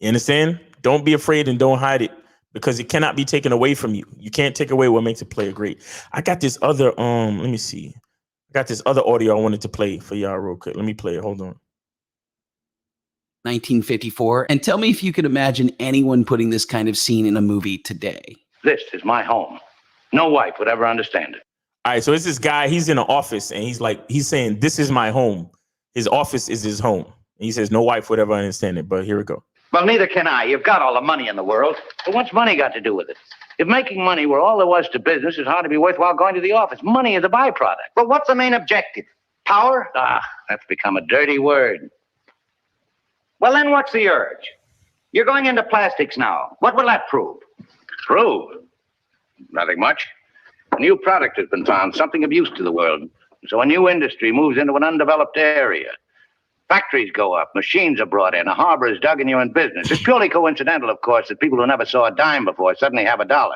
You understand? Don't be afraid and don't hide it, because it cannot be taken away from you. You can't take away what makes a player great. I got this other let me see. I got this other audio I wanted to play for y'all real quick. Let me play it. Hold on. 1954, and tell me if you could imagine anyone putting this kind of scene in a movie today. This is my home. No wife would ever understand it. All right, so it's this guy, he's in an office, and he's saying, this is my home. His office is his home. And he says, no wife would ever understand it, but here we go. Well, neither can I. You've got all the money in the world. But what's money got to do with it? If making money were all there was to business, it's hard to be worthwhile going to the office. Money is a byproduct. But what's the main objective? Power? Ah, that's become a dirty word. Well, then what's the urge? You're going into plastics now. What will that prove? Prove? Nothing much. A new product has been found, something of use to the world. So a new industry moves into an undeveloped area. Factories go up, machines are brought in, a harbor is dug, and you're in business. It's purely coincidental, of course, that people who never saw a dime before suddenly have $1.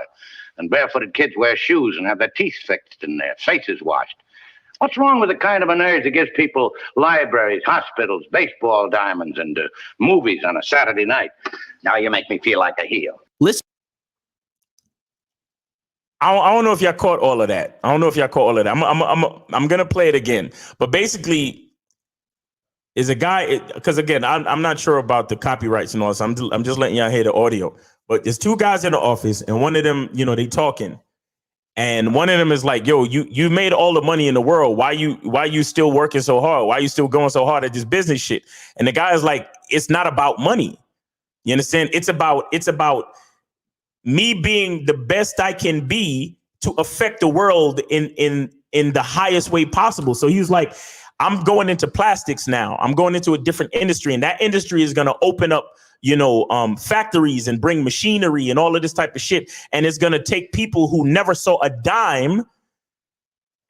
And barefooted kids wear shoes and have their teeth fixed and their faces washed. What's wrong with the kind of an urge that gives people libraries, hospitals, baseball diamonds, and movies on a Saturday night? Now you make me feel like a heel. Listen. I don't know if y'all caught all of that. I'm going to play it again. But basically, is a guy, because again, I'm not sure about the copyrights and all this. I'm just letting y'all hear the audio. But there's two guys in the office, and one of them, they talking. And one of them is like, yo, you made all the money in the world. Why you still working so hard? Why you still going so hard at this business shit? And the guy is like, it's not about money. You understand? It's about me being the best I can be to affect the world in the highest way possible. So he was like, I'm going into plastics now. I'm going into a different industry, and that industry is going to open up factories and bring machinery and all of this type of shit. And it's going to take people who never saw a dime,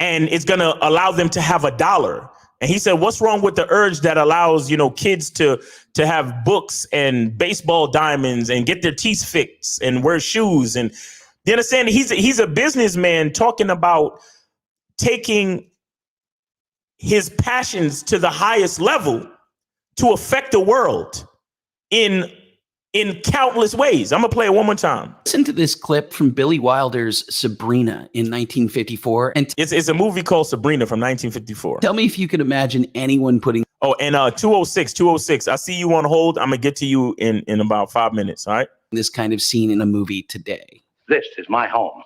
and it's going to allow them to have $1. And he said, what's wrong with the urge that allows, kids to have books and baseball diamonds and get their teeth fixed and wear shoes? And you understand, he's a businessman talking about taking his passions to the highest level to affect the world in countless ways. I'm gonna play it one more time. Listen to this clip from Billy Wilder's Sabrina in 1954. And it's a movie called Sabrina from 1954. Tell me if you could imagine anyone putting... Oh, and 206. I see you on hold. I'm gonna get to you in about 5 minutes, all right? This kind of scene in a movie today. This is my home.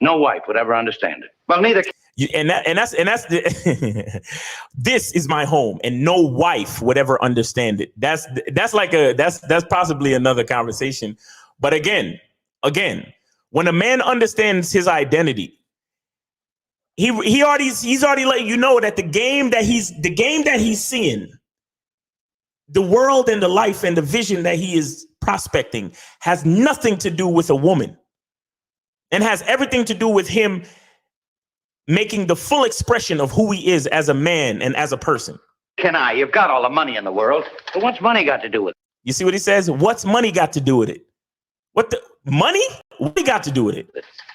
No wife would ever understand it. Well, neither... That's this is my home, and no wife would ever understand it. That's possibly another conversation. But again, when a man understands his identity, he's already letting you know that the game that he's seeing, the world and the life and the vision that he is prospecting has nothing to do with a woman, and has everything to do with him making the full expression of who he is as a man and as a person. Can I? You've got all the money in the world. But what's money got to do with it? You see what he says? What's money got to do with it? What the money? What it got to do with it?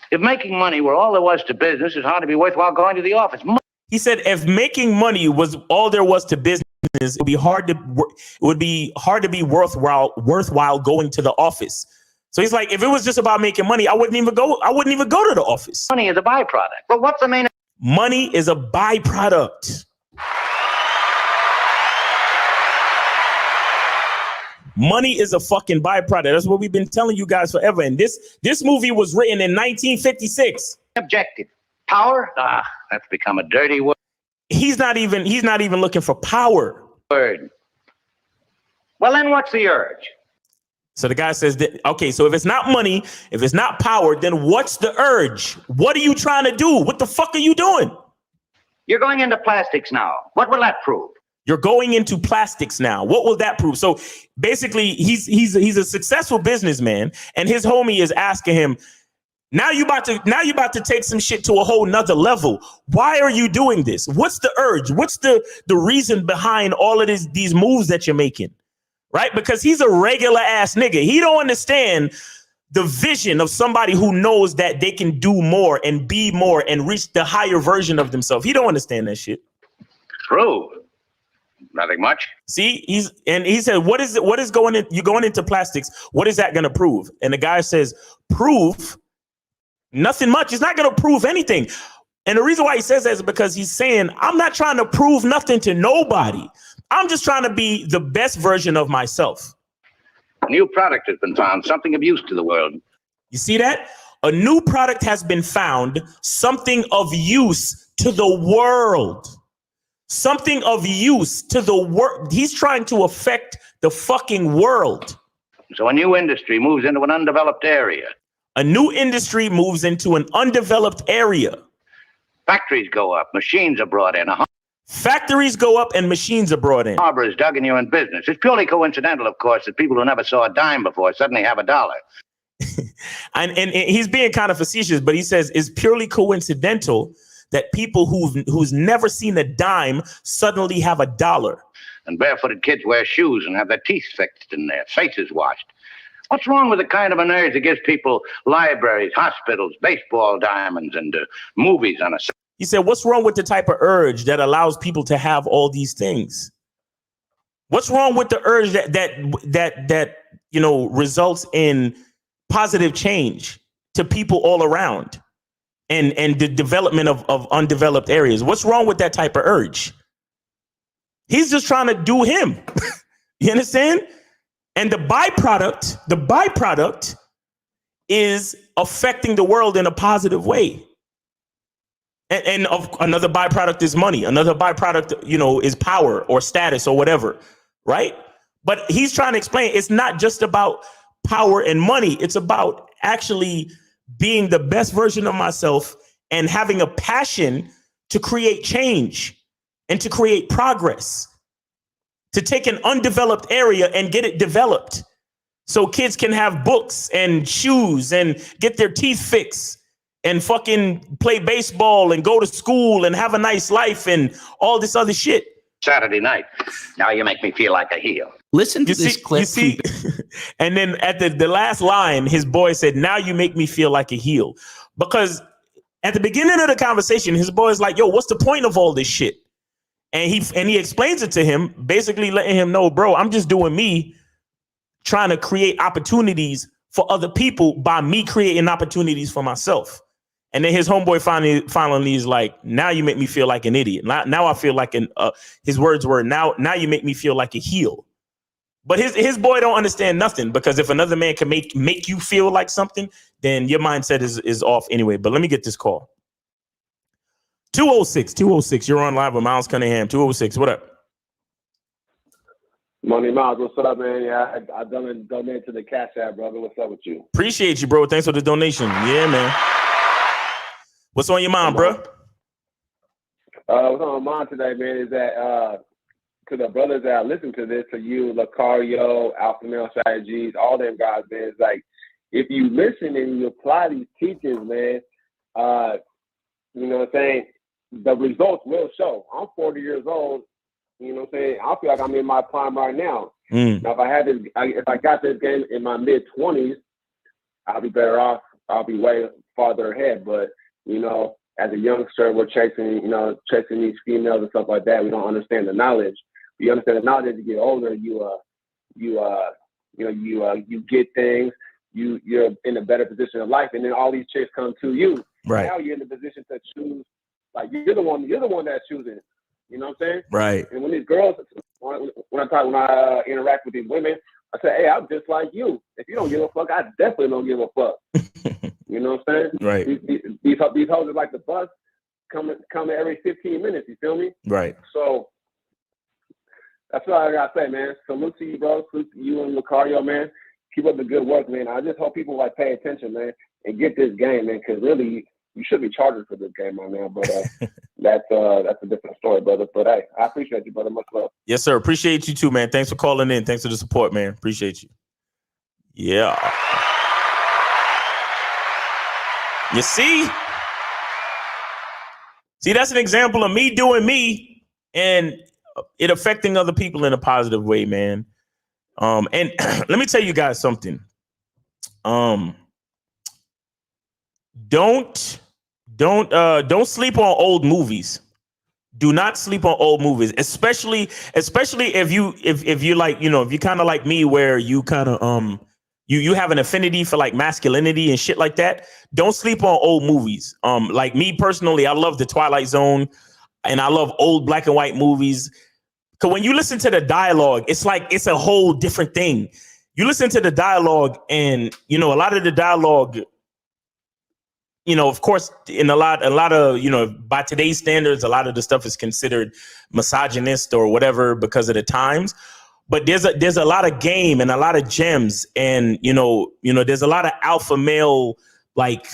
If making money were all there was to business, it's hard to be worthwhile going to the office. He said, if making money was all there was to business, it would be hard to be worthwhile going to the office. So he's like, if it was just about making money, I wouldn't even go to the office. Money is a byproduct. But what's the main... Money is a byproduct. Money is a fucking byproduct. That's what we've been telling you guys forever. And this movie was written in 1956. Objective. Power? That's become a dirty word. He's not even looking for power. Well, then what's the urge? So the guy says that, okay, so if it's not money, if it's not power, then what's the urge? What are you trying to do? What the fuck are you doing? You're going into plastics now. What will that prove? You're going into plastics now. What will that prove? So basically, he's a successful businessman, and his homie is asking him, now you about to take some shit to a whole nother level. Why are you doing this? What's the urge? What's the reason behind all of these moves that you're making? Right? Because he's a regular ass nigga. He don't understand the vision of somebody who knows that they can do more and be more and reach the higher version of themselves. He don't understand that shit. Prove? Nothing much. See, he said, what is going in? You're going into plastics. What is that going to prove? And the guy says, prove nothing much. It's not going to prove anything. And the reason why he says that is because he's saying, I'm not trying to prove nothing to nobody. I'm just trying to be the best version of myself. A new product has been found, something of use to the world. You see that? A new product has been found, something of use to the world. Something of use to the world. He's trying to affect the fucking world. So a new industry moves into an undeveloped area. A new industry moves into an undeveloped area. Factories go up, machines are brought in. Factories go up and machines are brought in. Harbor is dug in you in business. It's purely coincidental, of course, that people who never saw a dime before suddenly have $1. and he's being kind of facetious, but he says it's purely coincidental that people who's never seen a dime suddenly have $1. And barefooted kids wear shoes and have their teeth fixed and their faces washed. What's wrong with the kind of an urge that gives people libraries, hospitals, baseball diamonds, and movies on a... He said, what's wrong with the type of urge that allows people to have all these things? What's wrong with the urge that results in positive change to people all around and the development of undeveloped areas? What's wrong with that type of urge? He's just trying to do him. You understand? And the byproduct is affecting the world in a positive way. And another byproduct is money. Another byproduct, is power or status or whatever, right? But he's trying to explain it's not just about power and money. It's about actually being the best version of myself and having a passion to create change and to create progress, to take an undeveloped area and get it developed so kids can have books and shoes and get their teeth fixed and fucking play baseball and go to school and have a nice life and all this other shit. Saturday night. Now you make me feel like a heel. Listen to this clip. You see, and then at the last line, his boy said, now you make me feel like a heel. Because at the beginning of the conversation, his boy is like, yo, what's the point of all this shit? And he explains it to him, basically letting him know, bro, I'm just doing me, trying to create opportunities for other people by me creating opportunities for myself. And then his homeboy finally is like, now you make me feel like an idiot. Now I feel like his words were, now you make me feel like a heel. But his boy don't understand nothing, because if another man can make you feel like something, then your mindset is off anyway. But let me get this call. 206, you're on live with Miles Cunningham. 206, what up? Money Miles, what's up, man? Yeah, I donated to the Cash App, brother. What's up with you? Appreciate you, bro. Thanks for the donation. Yeah, man. What's on your mind, bro? What's on my mind today, man, is that to the brothers that are listening to this, to you, Lucario, Alpha Male Strategies, all them guys, man, it's like, if you listen and you apply these teachings, man, you know what I'm saying, the results will show. I'm 40 years old, you know what I'm saying, I feel like I'm in my prime right now. Now, if I got this game in my mid-20s, I'll be better off. I'll be way farther ahead, but you know, as a youngster, we're chasing these females and stuff like that. We don't understand the knowledge. You understand the knowledge as you get older. You get things. You're in a better position of life, and then all these chicks come to you. Right. Now you're in the position to choose. Like you're the one that's choosing. You know what I'm saying? Right. And when these girls, when I interact with these women, I say, hey, I'm just like you. If you don't give a fuck, I definitely don't give a fuck. You know what I'm saying? Right. These hoes are like the bus. coming every 15 minutes. You feel me? Right. So that's what I gotta say, man. Salute to you, bro. Salute to you and Lucario, man. Keep up the good work, man. I just hope people like pay attention, man, and get this game, man, because really you should be charging for this game right now. But that's a different story, brother. But hey, I appreciate you, brother. Much love. Yes, sir. Appreciate you too, man. Thanks for calling in. Thanks for the support, man. Appreciate you. Yeah. You see? See, that's an example of me doing me and it affecting other people in a positive way, man. And let me tell you guys something. Don't sleep on old movies. Do not sleep on old movies, especially if you like, you know, if you kind of like me, where you kind of you have an affinity for like masculinity and shit like that. Don't sleep on old movies. Like me personally, I love The Twilight Zone, and I love old black and white movies. Because when you listen to the dialogue, it's like it's a whole different thing. You listen to the dialogue, and you know, a lot of the dialogue, you know, of course, in a lot of, you know, by today's standards, a lot of the stuff is considered misogynist or whatever because of the times. But there's a lot of game and a lot of gems, and you know, there's a lot of alpha male like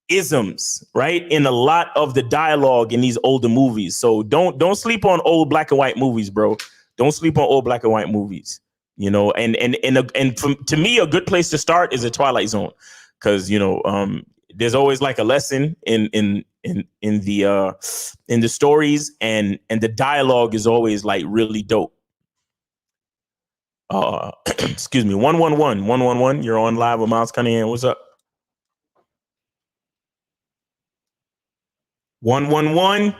isms, right, in a lot of the dialogue in these older movies. So don't sleep on old black and white movies, bro. Don't sleep on old black and white movies. You know, and to me, a good place to start is a Twilight Zone, because you know, there's always like a lesson in the stories, and the dialogue is always like really dope. Excuse me, 111. You're on live with Miles Cunningham. What's up? 111.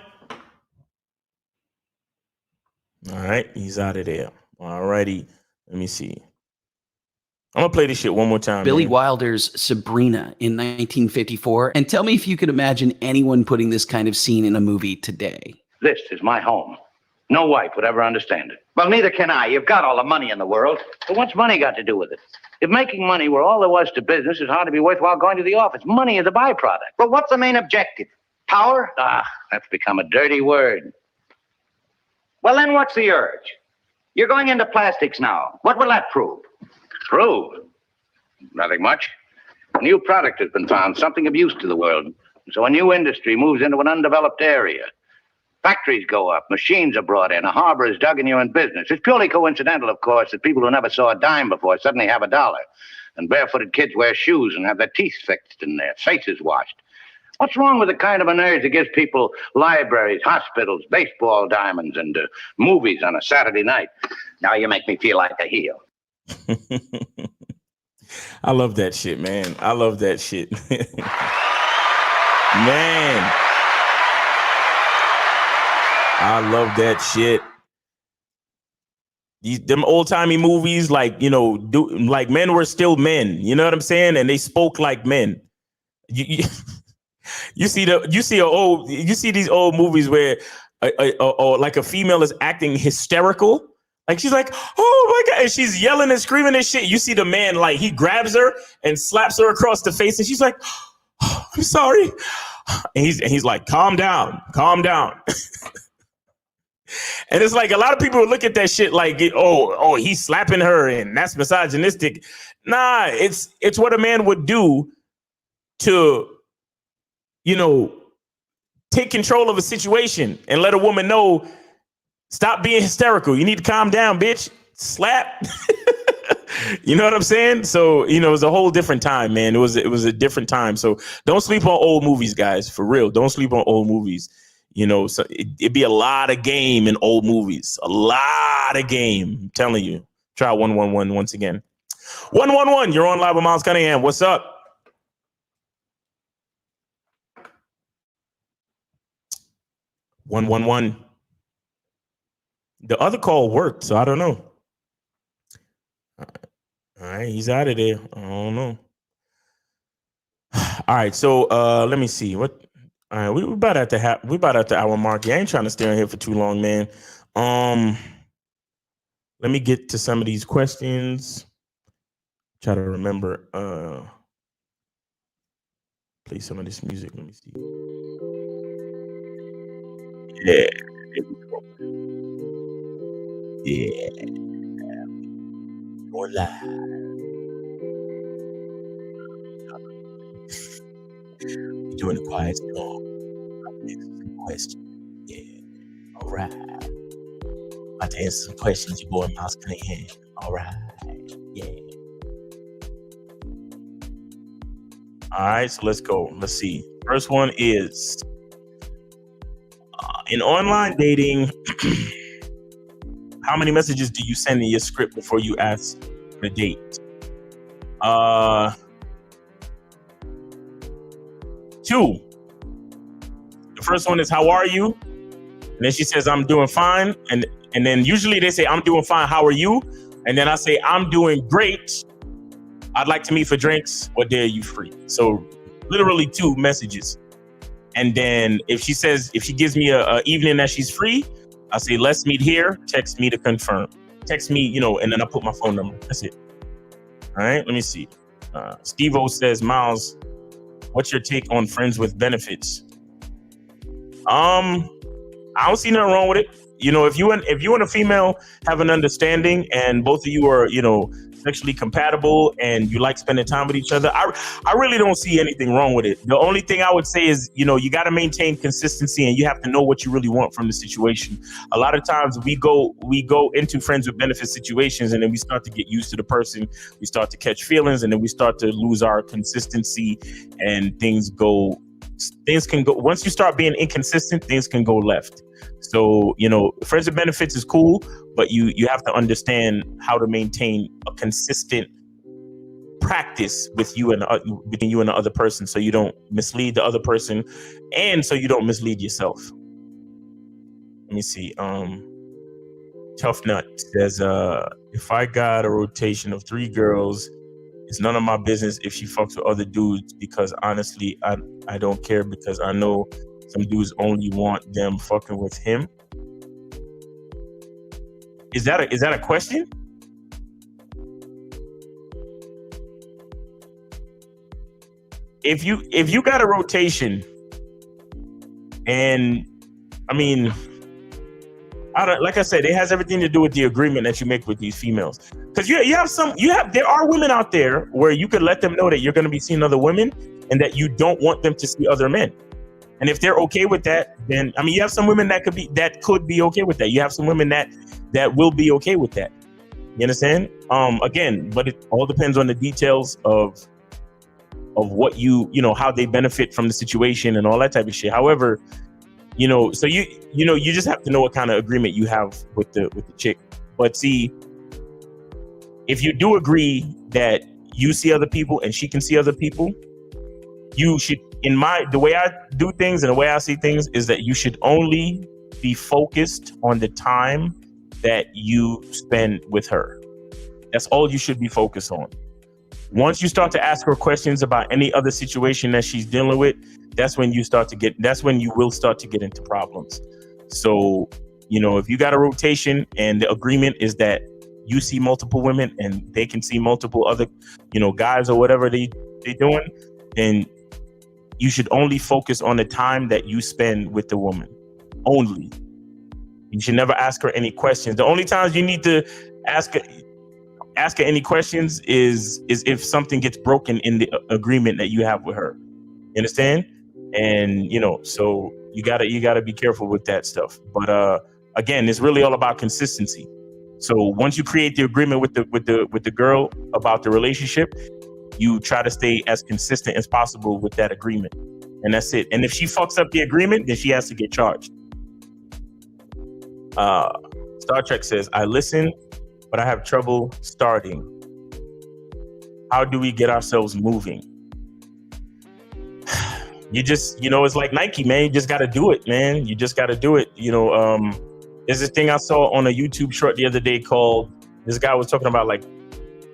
All right, he's out of there. All righty, let me see. I'm gonna play this shit one more time. Billy man. Wilder's Sabrina in 1954. And tell me if you could imagine anyone putting this kind of scene in a movie today. This is my home. No wife would ever understand it. Well, neither can I. You've got all the money in the world. But what's money got to do with it? If making money were all there was to business, it's hard to be worthwhile going to the office. Money is a byproduct. But what's the main objective? Power? That's become a dirty word. Well, then what's the urge? You're going into plastics now. What will that prove? Prove? Nothing much. A new product has been found, something of use to the world. So a new industry moves into an undeveloped area. Factories go up, machines are brought in, a harbor is dug, and you're in business. It's purely coincidental, of course, that people who never saw a dime before suddenly have $1. And barefooted kids wear shoes and have their teeth fixed and their faces washed. What's wrong with the kind of an urge that gives people libraries, hospitals, baseball diamonds, and movies on a Saturday night? Now you make me feel like a heel. I love that shit, man. I love that shit. Man. I love that shit. Them old-timey movies, like, you know, like men were still men. You know what I'm saying? And they spoke like men. You see these old movies where like a female is acting hysterical. Like she's like, oh my God, and she's yelling and screaming and shit. You see the man, like he grabs her and slaps her across the face, and she's like, oh, I'm sorry. And he's like, calm down. And it's like a lot of people look at that shit like, oh, he's slapping her and that's misogynistic. Nah, it's what a man would do to, you know, take control of a situation and let a woman know, stop being hysterical. You need to calm down, bitch. Slap. You know what I'm saying? So, you know, it was a whole different time, man. It was a different time. So don't sleep on old movies, guys. For real. Don't sleep on old movies. You know, so it'd be a lot of game in old movies. A lot of game. I'm telling you. Try 111 once again. 111, you're on live with Miles Cunningham. What's up? $111. The other call worked, so I don't know. All right, he's out of there. I don't know. All right, so let me see. What? All right, we about at the hour mark. Yeah, I ain't trying to stay on here for too long, man. Let me get to some of these questions. Try to remember. Play some of this music. Let me see. Yeah. There we go. Yeah. Going live. We're doing a quiet storm. Question. Yeah. All right. About to answer some questions, your boy Masculinity. All right. Yeah. All right, so let's go. Let's see. First one is in online dating. How many messages do you send in your script before you ask for a date? 2. The first one is, how are you? And then she says, I'm doing fine. And then usually they say, I'm doing fine. How are you? And then I say, I'm doing great. I'd like to meet for drinks. What day are you free? So literally 2 messages. And then if she gives me a evening that she's free, I say, let's meet here. Text me to confirm. Text me, and then I put my phone number. That's it. All right, let me see. Steve-O says, Miles, what's your take on friends with benefits? I don't see nothing wrong with it. If you and a female have an understanding and both of you are, sexually compatible and you like spending time with each other, I really don't see anything wrong with it. The only thing I would say is, you got to maintain consistency and you have to know what you really want from the situation. A lot of times we go into friends with benefit situations and then we start to get used to the person. We start to catch feelings and then we start to lose our consistency and things can go, once you start being inconsistent, things can go left. So, friends with benefits is cool, but you have to understand how to maintain a consistent practice with you and between you and the other person, so you don't mislead the other person and so you don't mislead yourself. Let me see. Tough Nut says, if I got a rotation of 3 girls, it's none of my business if she fucks with other dudes, because honestly, I don't care, because I know some dudes only want them fucking with him. Is that a question? If you got a rotation, and I mean, like I said, it has everything to do with the agreement that you make with these females. Because there are women out there where you could let them know that you're going to be seeing other women and that you don't want them to see other men. And if they're okay with that, then you have some women that could be okay with that. You have some women that will be okay with that. You understand? Again, but it all depends on the details of what how they benefit from the situation and all that type of shit. However, so you just have to know what kind of agreement you have with the chick. But see, if you do agree that you see other people and she can see other people, you should, the way I do things and the way I see things is that you should only be focused on the time that you spend with her. That's all you should be focused on. Once you start to ask her questions about any other situation that she's dealing with, that's when you will start to get into problems. So, if you got a rotation and the agreement is that you see multiple women and they can see multiple other, guys or whatever they're doing, then you should only focus on the time that you spend with the woman. Only. You should never ask her any questions. The only times you need to ask her any questions is if something gets broken in the agreement that you have with her. You understand? And so you gotta be careful with that stuff. But again, it's really all about consistency. So once you create the agreement with the girl about the relationship, you try to stay as consistent as possible with that agreement, and that's it. And if she fucks up the agreement, then she has to get charged. Star Trek says, I listen, but I have trouble starting. How do we get ourselves moving? You just, it's like Nike, man. You just got to do it, man. You just got to do it. There's this thing I saw on a YouTube short the other day called, this guy was talking about like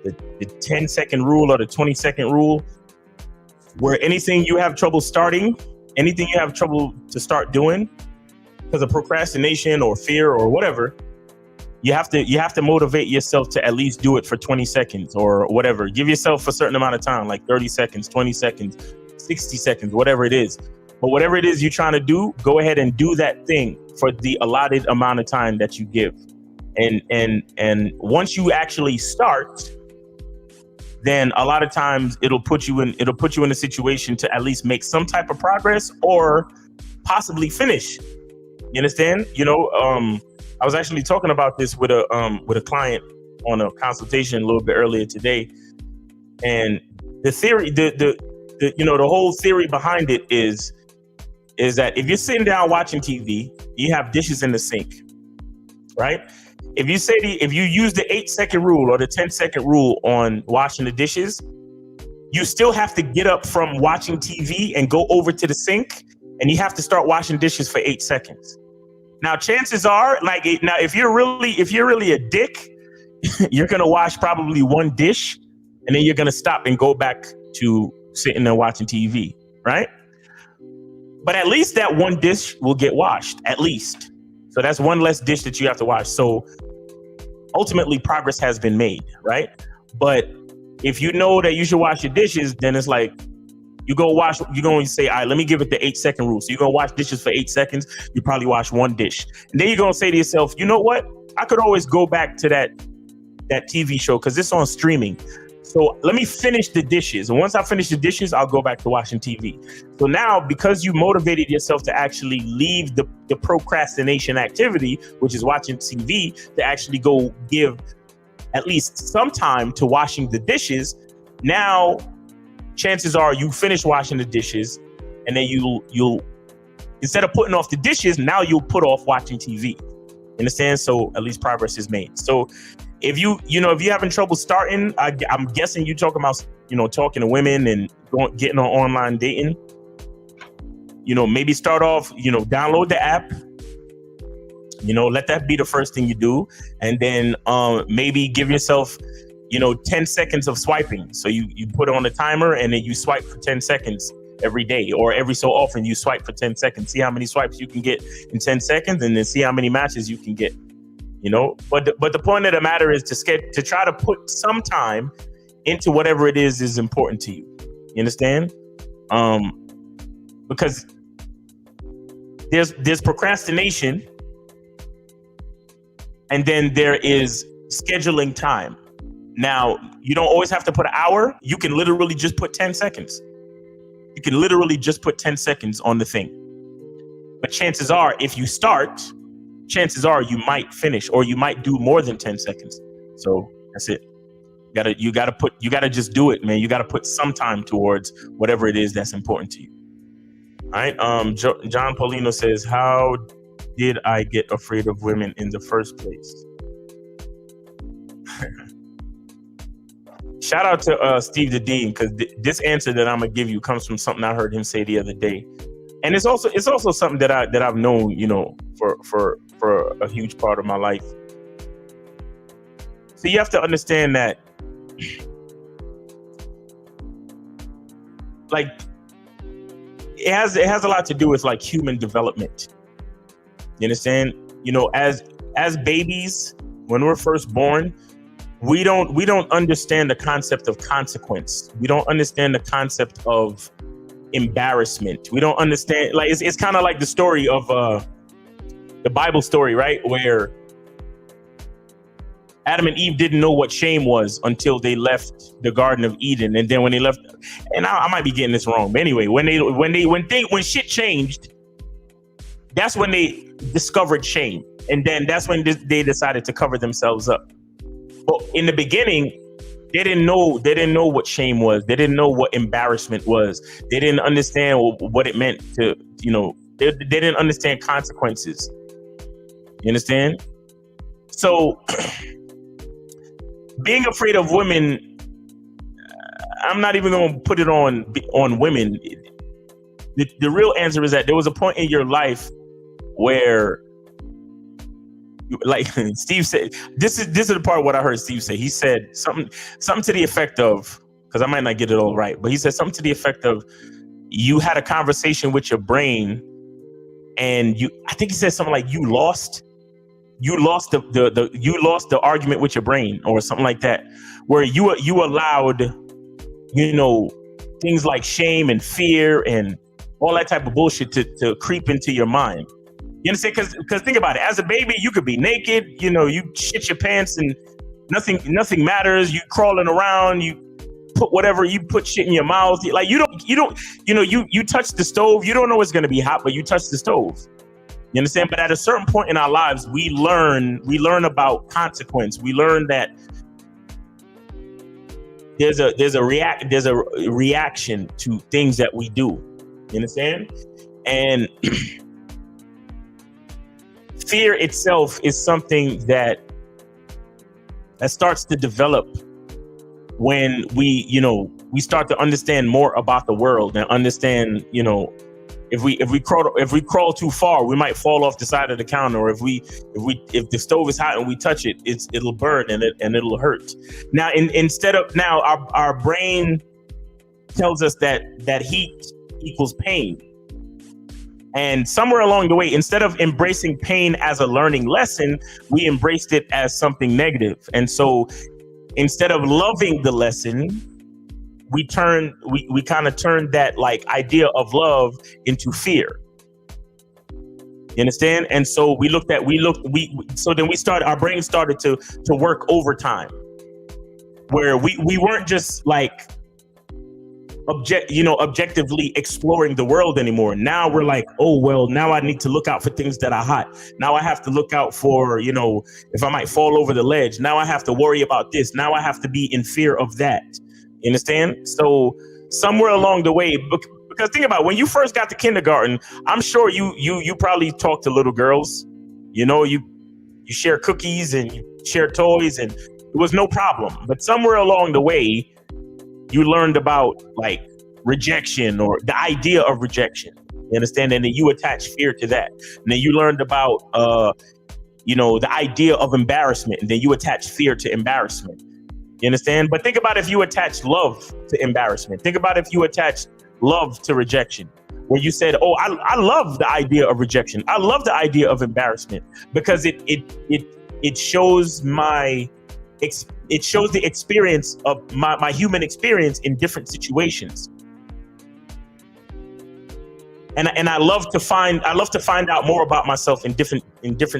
the 10-second rule or the 20-second rule, where anything you have trouble starting, anything you have trouble to start doing because of procrastination or fear or whatever, you have to motivate yourself to at least do it for 20 seconds or whatever. Give yourself a certain amount of time, like 30 seconds, 20 seconds, 60 seconds, whatever it is. But whatever it is you're trying to do, go ahead and do that thing for the allotted amount of time that you give. And once you actually start, then a lot of times it'll put you in a situation to at least make some type of progress or possibly finish. You understand? I was actually talking about this with a client on a consultation a little bit earlier today, and the theory, the whole theory behind it is that if you're sitting down watching TV, you have dishes in the sink, right? If you use the 8-second rule or the 10-second rule on washing the dishes, you still have to get up from watching TV and go over to the sink, and you have to start washing dishes for 8 seconds. Now, chances are, if you're really a dick, you're gonna wash probably one dish, and then you're gonna stop and go back to sitting there watching TV, right? But at least that one dish will get washed, at least. So that's one less dish that you have to wash. So ultimately, progress has been made, right? But if you know that you should wash your dishes, then it's like you're going to say, all right, let me give it the 8-second rule. So you're going to wash dishes for 8 seconds. You probably wash one dish. And then you're going to say to yourself, you know what? I could always go back to that TV show because it's on streaming. So let me finish the dishes. And once I finish the dishes, I'll go back to watching TV. So now, because you motivated yourself to actually leave the procrastination activity, which is watching TV, to actually go give at least some time to washing the dishes, now chances are you finish washing the dishes, and then you'll instead of putting off the dishes, now you'll put off watching TV. Understand? So at least progress is made. So if you're having trouble starting, I'm guessing you're talking about, talking to women and getting on online dating. Maybe start off, download the app, let that be the first thing you do. And then maybe give yourself, 10 seconds of swiping. So you put on a timer and then you swipe for 10 seconds every day, or every so often you swipe for 10 seconds. See how many swipes you can get in 10 seconds and then see how many matches you can get. But the point of the matter is to try to put some time into whatever it is important to you. You understand? Because there's procrastination, and then there is scheduling time. Now, you don't always have to put an hour. You can literally just put 10 seconds. You can literally just put 10 seconds on the thing. But chances are, if you start, chances are you might finish, or you might do more than 10 seconds. So that's it. You gotta just do it, man. You gotta put some time towards whatever it is that's important to you. All right. John Paulino says, how did I get afraid of women in the first place? Shout out to Steve the Dean, because this answer that I'm gonna give you comes from something I heard him say the other day. And it's also something that I've known, for a huge part of my life. So you have to understand that, like, it has a lot to do with like human development. You understand? As babies, when we're first born, we don't understand the concept of consequence. We don't understand the concept of embarrassment. We don't understand, like, it's kind of like the story of the Bible story, right? Where Adam and Eve didn't know what shame was until they left the Garden of Eden. And then when they left, and I might be getting this wrong, but anyway, when shit changed, that's when they discovered shame. And then that's when they decided to cover themselves up. But in the beginning, they didn't know what shame was. They didn't know what embarrassment was. They didn't understand what it meant to, they didn't understand consequences. You understand? So being afraid of women, I'm not even going to put it on women. The real answer is that there was a point in your life where, like Steve said, this is the part of what I heard Steve say. He said something to the effect of, because I might not get it all right, but he said something to the effect of, you had a conversation with your brain, and I think he said something like you lost the argument with your brain, or something like that, where you allowed, things like shame and fear and all that type of bullshit to creep into your mind. You understand? Because think about it. As a baby, you could be naked. You know, you shit your pants and nothing matters. You crawling around. You put shit in your mouth. Like you touch the stove. You don't know it's gonna be hot, but you touch the stove. You understand? But at a certain point in our lives, we learn about consequence. We learn that there's a reaction to things that we do. You understand? And fear itself is something that starts to develop when we start to understand more about the world and understand, if we crawl too far, we might fall off the side of the counter. Or if the stove is hot and we touch it, it'll burn and it'll hurt. Now, our brain tells us that heat equals pain. And somewhere along the way, instead of embracing pain as a learning lesson, we embraced it as something negative. And so instead of loving the lesson, we kind of turned that like idea of love into fear. You understand? And so our brain started to work overtime, where we weren't just like objectively exploring the world anymore. Now we're like, oh, well, now I need to look out for things that are hot. Now I have to look out for, if I might fall over the ledge. Now I have to worry about this. Now I have to be in fear of that. You understand? So somewhere along the way, because think about it, when you first got to kindergarten, I'm sure you probably talked to little girls. You share cookies and you share toys, and it was no problem. But somewhere along the way, you learned about like rejection or the idea of rejection. You understand? And then you attach fear to that. And then you learned about, the idea of embarrassment. And then you attach fear to embarrassment. You understand? But think about if you attach love to embarrassment. Think about if you attach love to rejection, where you said, oh, I love the idea of rejection. I love the idea of embarrassment because it shows the experience of my human experience in different situations. And I love to find out more about myself in different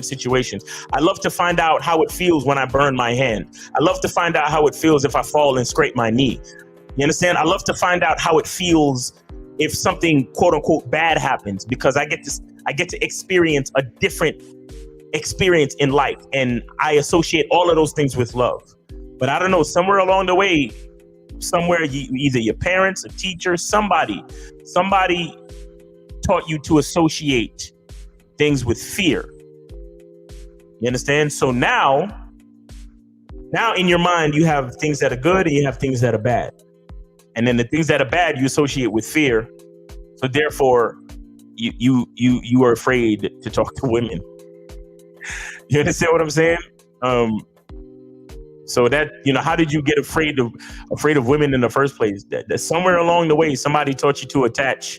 situations. I love to find out how it feels when I burn my hand. I love to find out how it feels if I fall and scrape my knee. You understand? I love to find out how it feels if something quote unquote bad happens, because I get to experience a different experience in life, and I associate all of those things with love. But I don't know, somewhere along the way, either your parents, a teacher, somebody taught you to associate things with fear. You understand? So now in your mind, you have things that are good and you have things that are bad. And then the things that are bad, you associate with fear. So therefore, you are afraid to talk to women. You understand what I'm saying? So that, how did you get afraid of women in the first place? That somewhere along the way, somebody taught you to attach,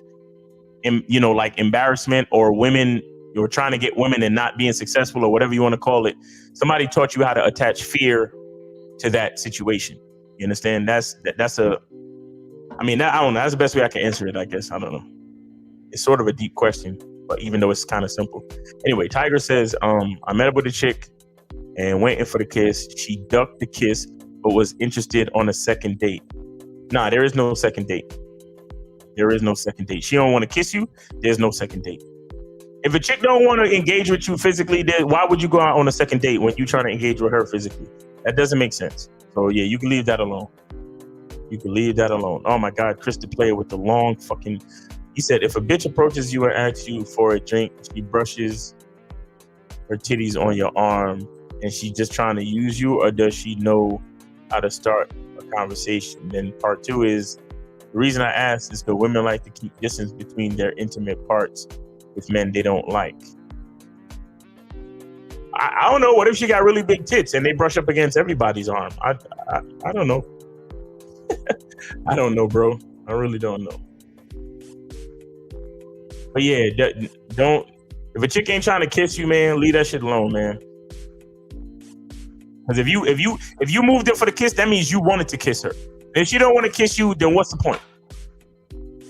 like embarrassment or women, you're trying to get women and not being successful or whatever you want to call it. Somebody taught you how to attach fear to that situation. You understand? I don't know. That's the best way I can answer it, I guess. I don't know. It's sort of a deep question, but even though it's kind of simple. Anyway, Tiger says, I met up with a chick and went in for the kiss. She ducked the kiss, but was interested on a second date. Nah, there is no second date. There is no second date. She don't want to kiss you. There's no second date. If a chick don't want to engage with you physically, then why would you go out on a second date when you're trying to engage with her physically? That doesn't make sense. So yeah, you can leave that alone. You can leave that alone. Oh my God, Chris the Player with the long fucking... He said, if a bitch approaches you and asks you for a drink, she brushes her titties on your arm and she's just trying to use you, or does she know how to start a conversation? Then part two is, the reason I ask is because women like to keep distance between their intimate parts with men they don't like. I don't know. What if she got really big tits and they brush up against everybody's arm? I don't know. I don't know, bro. I really don't know. But yeah, don't. If a chick ain't trying to kiss you, man, leave that shit alone, man. Because if you moved in for the kiss, that means you wanted to kiss her. If she don't want to kiss you, then what's the point?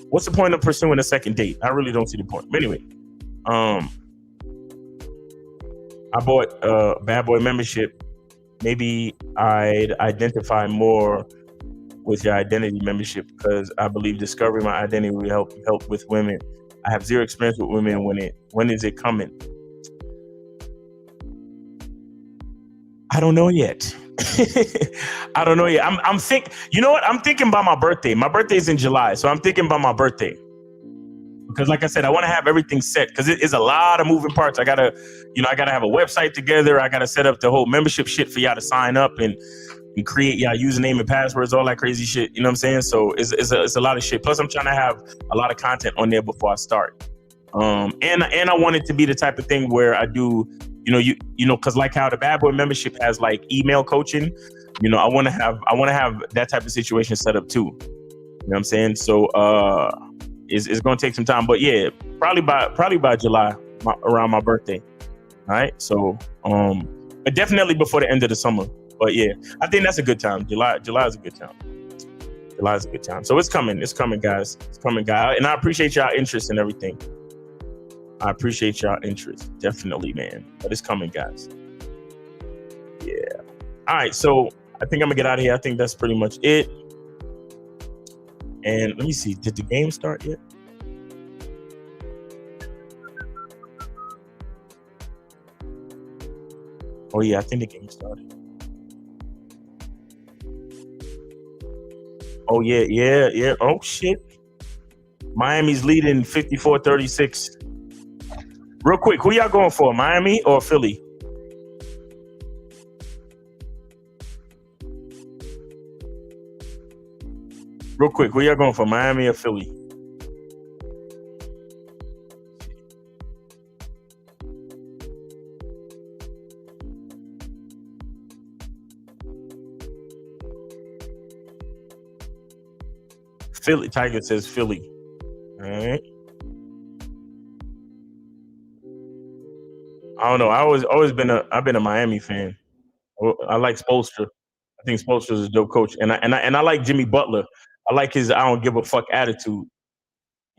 what's the point of pursuing a second date? I really don't see the point. But anyway, I bought a Bad Boy membership. Maybe I'd identify more with your identity membership, because I believe discovering my identity will help with women. I have zero experience with women. When is it coming? I don't know yet. I don't know yet. I'm you know what? I'm thinking about my birthday. My birthday is in July, so I'm thinking about my birthday. Because like I said, I want to have everything set, because it is a lot of moving parts. I gotta have a website together. I gotta set up the whole membership shit for y'all to sign up and create y'all username and passwords, all that crazy shit. You know what I'm saying? So it's a lot of shit. Plus I'm trying to have a lot of content on there before I start. And I want it to be the type of thing where I do, because like how the Bad Boy membership has like email coaching, I want to have that type of situation set up too. You know what I'm saying? So it's going to take some time, but yeah, probably by July, around my birthday. All right. So but definitely before the end of the summer. But yeah, I think that's a good time. July is a good time. July is a good time. So it's coming, guys. It's coming, guys. And I appreciate y'all interest in everything. I appreciate y'all interest. Definitely, man. But it's coming, guys. Yeah. All right. So I think I'm gonna get out of here. I think that's pretty much it. And let me see. Did the game start yet? Oh yeah, I think the game started. Oh yeah. Oh shit. Miami's leading 54-36. Real quick, who y'all going for? Miami or Philly? Real quick, who y'all going for? Miami or Philly? Philly. Tiger says Philly. All right. I don't know. I've been a Miami fan. I like Spoelstra. I think Spoelstra is a dope coach, and I like Jimmy Butler. I like his I don't give a fuck attitude.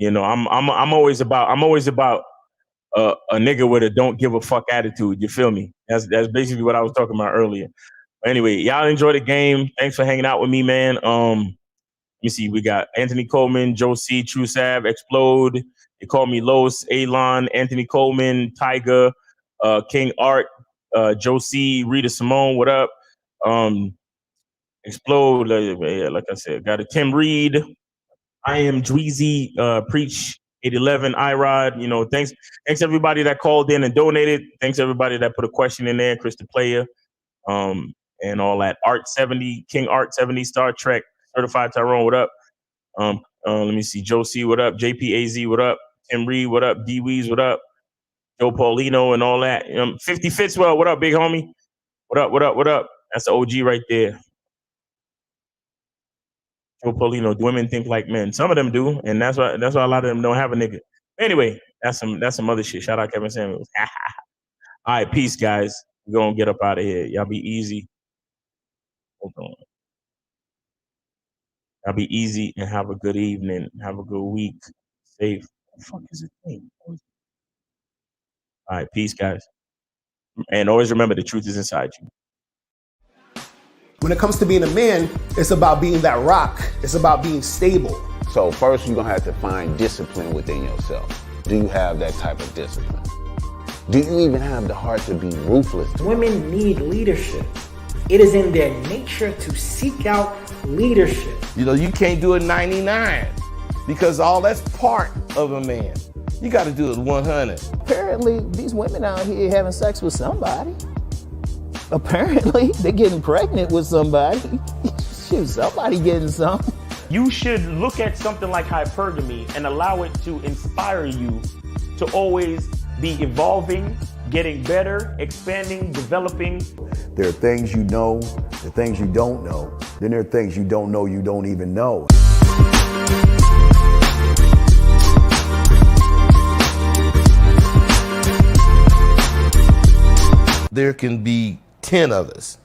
I'm always about a nigga with a don't give a fuck attitude. You feel me? That's basically what I was talking about earlier. But anyway, y'all enjoy the game. Thanks for hanging out with me, man. Let me see. We got Anthony Coleman, Joe C, True Sav, Explode. They call me Los, Alon, Anthony Coleman, Tiger, King Art, Joe C, Rita Simone. What up? Explode. Like I said, got a Tim Reed. I am Dweezy, Preach 811, iRod. Thanks everybody that called in and donated. Thanks everybody that put a question in there. Chris the Player, and all that. Art 70, King Art 70, Star Trek, Certified Tyrone. What up? Let me see. Joe C. What up? JPAZ. What up? Tim Reed. What up? D Weez. What up? Joe Paulino and all that. 50 Fitzwell. What up, big homie? What up? What up? What up? That's the OG right there. Joe Paulino. Do women think like men? Some of them do, and that's why a lot of them don't have a nigga. Anyway, that's some other shit. Shout out Kevin Samuels. All right, peace, guys. We're gonna get up out of here. Y'all be easy. Hold on. Y'all be easy and have a good evening. Have a good week. Safe. What the fuck is the thing? All right, peace, guys. And always remember, the truth is inside you. When it comes to being a man, it's about being that rock. It's about being stable. So first you're gonna have to find discipline within yourself. Do you have that type of discipline? Do you even have the heart to be ruthless? Women need leadership. It is in their nature to seek out leadership. You can't do it 99 because all that's part of a man. You got to do it 100. Apparently, these women out here having sex with somebody. Apparently, they're getting pregnant with somebody. Shoot, somebody getting something. You should look at something like hypergamy and allow it to inspire you to always be evolving, getting better, expanding, developing. There are things you know, the things you don't know. Then there are things you don't know you don't even know. There can be 10 of us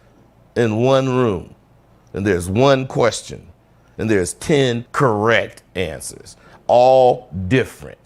in one room, and there's one question, and there's 10 correct answers. all different.